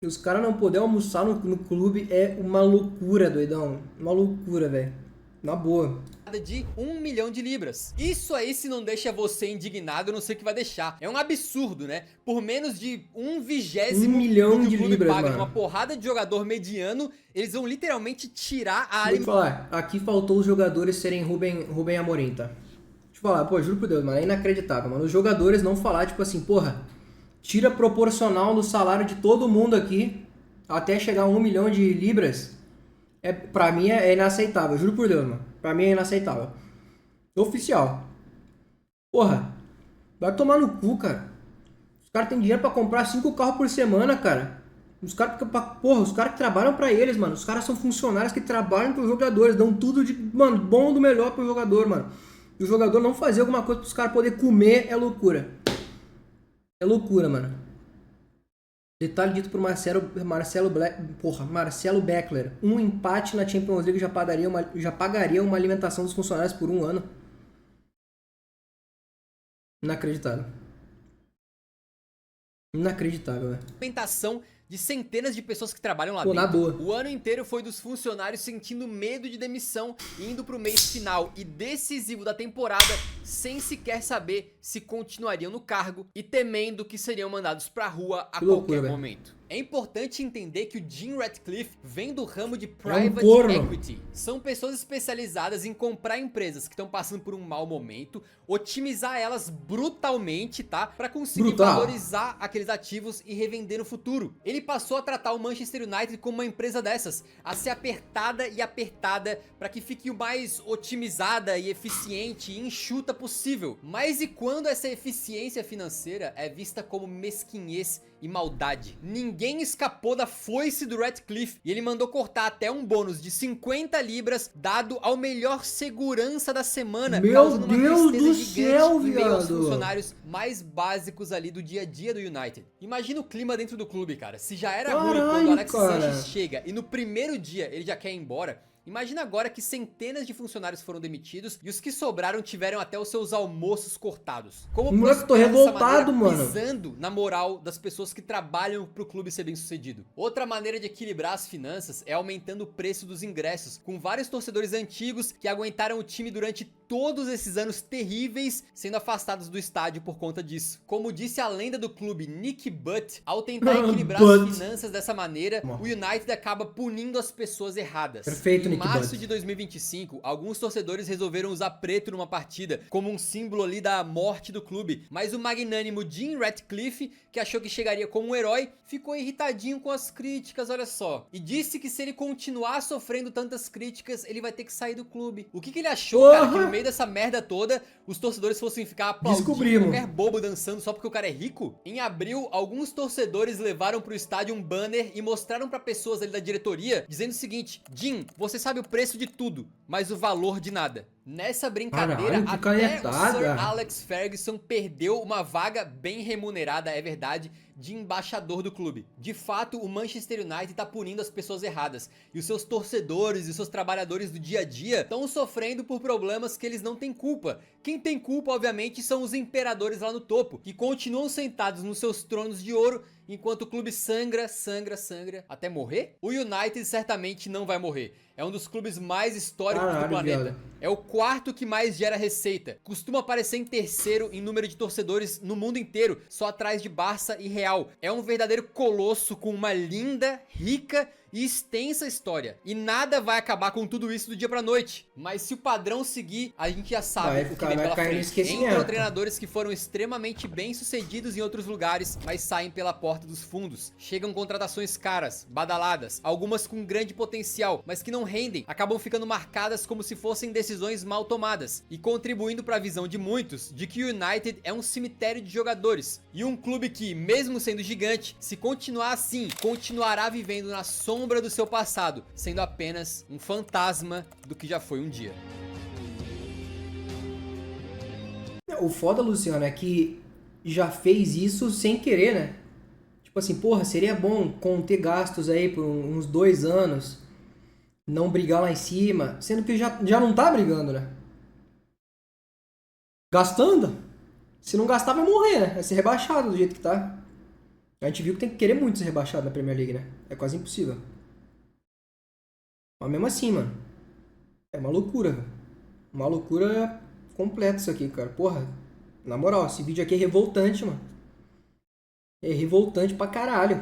E os caras não poderem almoçar no clube é uma loucura, doidão. Uma loucura, velho. Na boa. De 1 milhão de libras. Isso aí, se não deixa você indignado, eu não sei o que vai deixar. É um absurdo, né? Por menos de 1/20 1 milhão do que de o clube libras, paga mano. Uma porrada de jogador mediano, eles vão literalmente tirar a Vou te falar, aqui faltou os jogadores serem Rubem Amorim, tá? Deixa eu falar, pô, juro por Deus, mano, é inacreditável, mano. Os jogadores não falar, tipo assim, porra, tira proporcional do salário de todo mundo aqui até chegar a 1 milhão de libras. Pra mim é inaceitável, juro por Deus, mano. Pra mim é inaceitável. Oficial. Porra, vai tomar no cu, cara. Os caras têm dinheiro pra comprar 5 carros por semana, cara. Os caras que trabalham pra eles, mano. Os caras são funcionários que trabalham pros jogadores. Dão tudo de, mano, bom do melhor pro jogador, mano. E o jogador não fazer alguma coisa pros caras poderem comer é loucura. É loucura, mano. Detalhe dito por Marcelo Beckler. Um empate na Champions League já pagaria uma alimentação dos funcionários por 1 ano. Inacreditável. Inacreditável, velho. Alimentação de centenas de pessoas que trabalham lá Pô, na dentro. boa. O ano inteiro foi dos funcionários sentindo medo de demissão, indo pro mês final e decisivo da temporada, sem sequer saber se continuariam no cargo e temendo que seriam mandados pra rua a qualquer momento. É importante entender que o Jim Ratcliffe vem do ramo de Private Equity. São pessoas especializadas em comprar empresas que estão passando por um mau momento, otimizar elas brutalmente, tá? Pra conseguir valorizar aqueles ativos e revender no futuro. Ele passou a tratar o Manchester United como uma empresa dessas, a ser apertada e apertada para que fique o mais otimizada e eficiente e enxuta possível. Mas e quando essa eficiência financeira é vista como mesquinhez e maldade? Ninguém escapou da foice do Ratcliffe e ele mandou cortar até um bônus de 50 libras dado ao melhor segurança da semana, causando uma tristeza gigante em meio aos funcionários mais básicos ali do dia a dia do United. Imagina o clima dentro do clube, cara. Se já era ruim quando o Alex Sanchez chega e no primeiro dia ele já quer ir embora, imagina agora que centenas de funcionários foram demitidos e os que sobraram tiveram até os seus almoços cortados. Como eu tô revoltado, mano. Pisando na moral das pessoas que trabalham pro clube ser bem sucedido. Outra maneira de equilibrar as finanças é aumentando o preço dos ingressos, com vários torcedores antigos que aguentaram o time durante todos esses anos terríveis sendo afastados do estádio por conta disso. Como disse a lenda do clube, Nick Butt, ao tentar equilibrar as finanças dessa maneira, o United acaba punindo as pessoas erradas. Perfeito. Em março de 2025, alguns torcedores resolveram usar preto numa partida, como um símbolo ali da morte do clube, mas o magnânimo Jim Ratcliffe, que achou que chegaria como um herói, ficou irritadinho com as críticas, olha só, e disse que se ele continuar sofrendo tantas críticas, ele vai ter que sair do clube. O que ele achou, cara, que no meio dessa merda toda, os torcedores fossem ficar aplaudindo qualquer bobo dançando só porque o cara é rico? Em abril, alguns torcedores levaram pro estádio um banner e mostraram pra pessoas ali da diretoria, dizendo o seguinte: Jim, você sabe o preço de tudo, mas o valor de nada. Nessa brincadeira, até o Sir Alex Ferguson perdeu uma vaga bem remunerada, é verdade, de embaixador do clube. De fato, o Manchester United tá punindo as pessoas erradas, e os seus torcedores e os seus trabalhadores do dia a dia estão sofrendo por problemas que eles não têm culpa. Quem tem culpa, obviamente, são os imperadores lá no topo, que continuam sentados nos seus tronos de ouro, enquanto o clube sangra até morrer. O United certamente não vai morrer. É um dos clubes mais históricos do planeta. É o quarto que mais gera receita. Costuma aparecer em terceiro em número de torcedores no mundo inteiro, só atrás de Barça e Real. É um verdadeiro colosso com uma linda, rica e extensa história. E nada vai acabar com tudo isso do dia pra noite. Mas se o padrão seguir, a gente já sabe o que vem pela frente. Entram treinadores que foram extremamente bem sucedidos em outros lugares, mas saem pela porta dos fundos. Chegam contratações caras, badaladas, algumas com grande potencial, mas que não rendem, acabam ficando marcadas como se fossem decisões mal tomadas, e contribuindo para a visão de muitos de que o United é um cemitério de jogadores, e um clube que, mesmo sendo gigante, se continuar assim, continuará vivendo na sombra do seu passado, sendo apenas um fantasma do que já foi um dia. O foda, Luciano, é que já fez isso sem querer, né? Tipo assim, porra, seria bom conter gastos aí por uns 2 anos, não brigar lá em cima, sendo que já não tá brigando, né? Gastando. Se não gastar, vai morrer, né? Vai ser rebaixado do jeito que tá. A gente viu que tem que querer muito ser rebaixado na Premier League, né? É quase impossível. Mas mesmo assim, mano, é uma loucura, velho. Uma loucura completa isso aqui, cara. Porra, na moral, esse vídeo aqui é revoltante, mano. É revoltante pra caralho.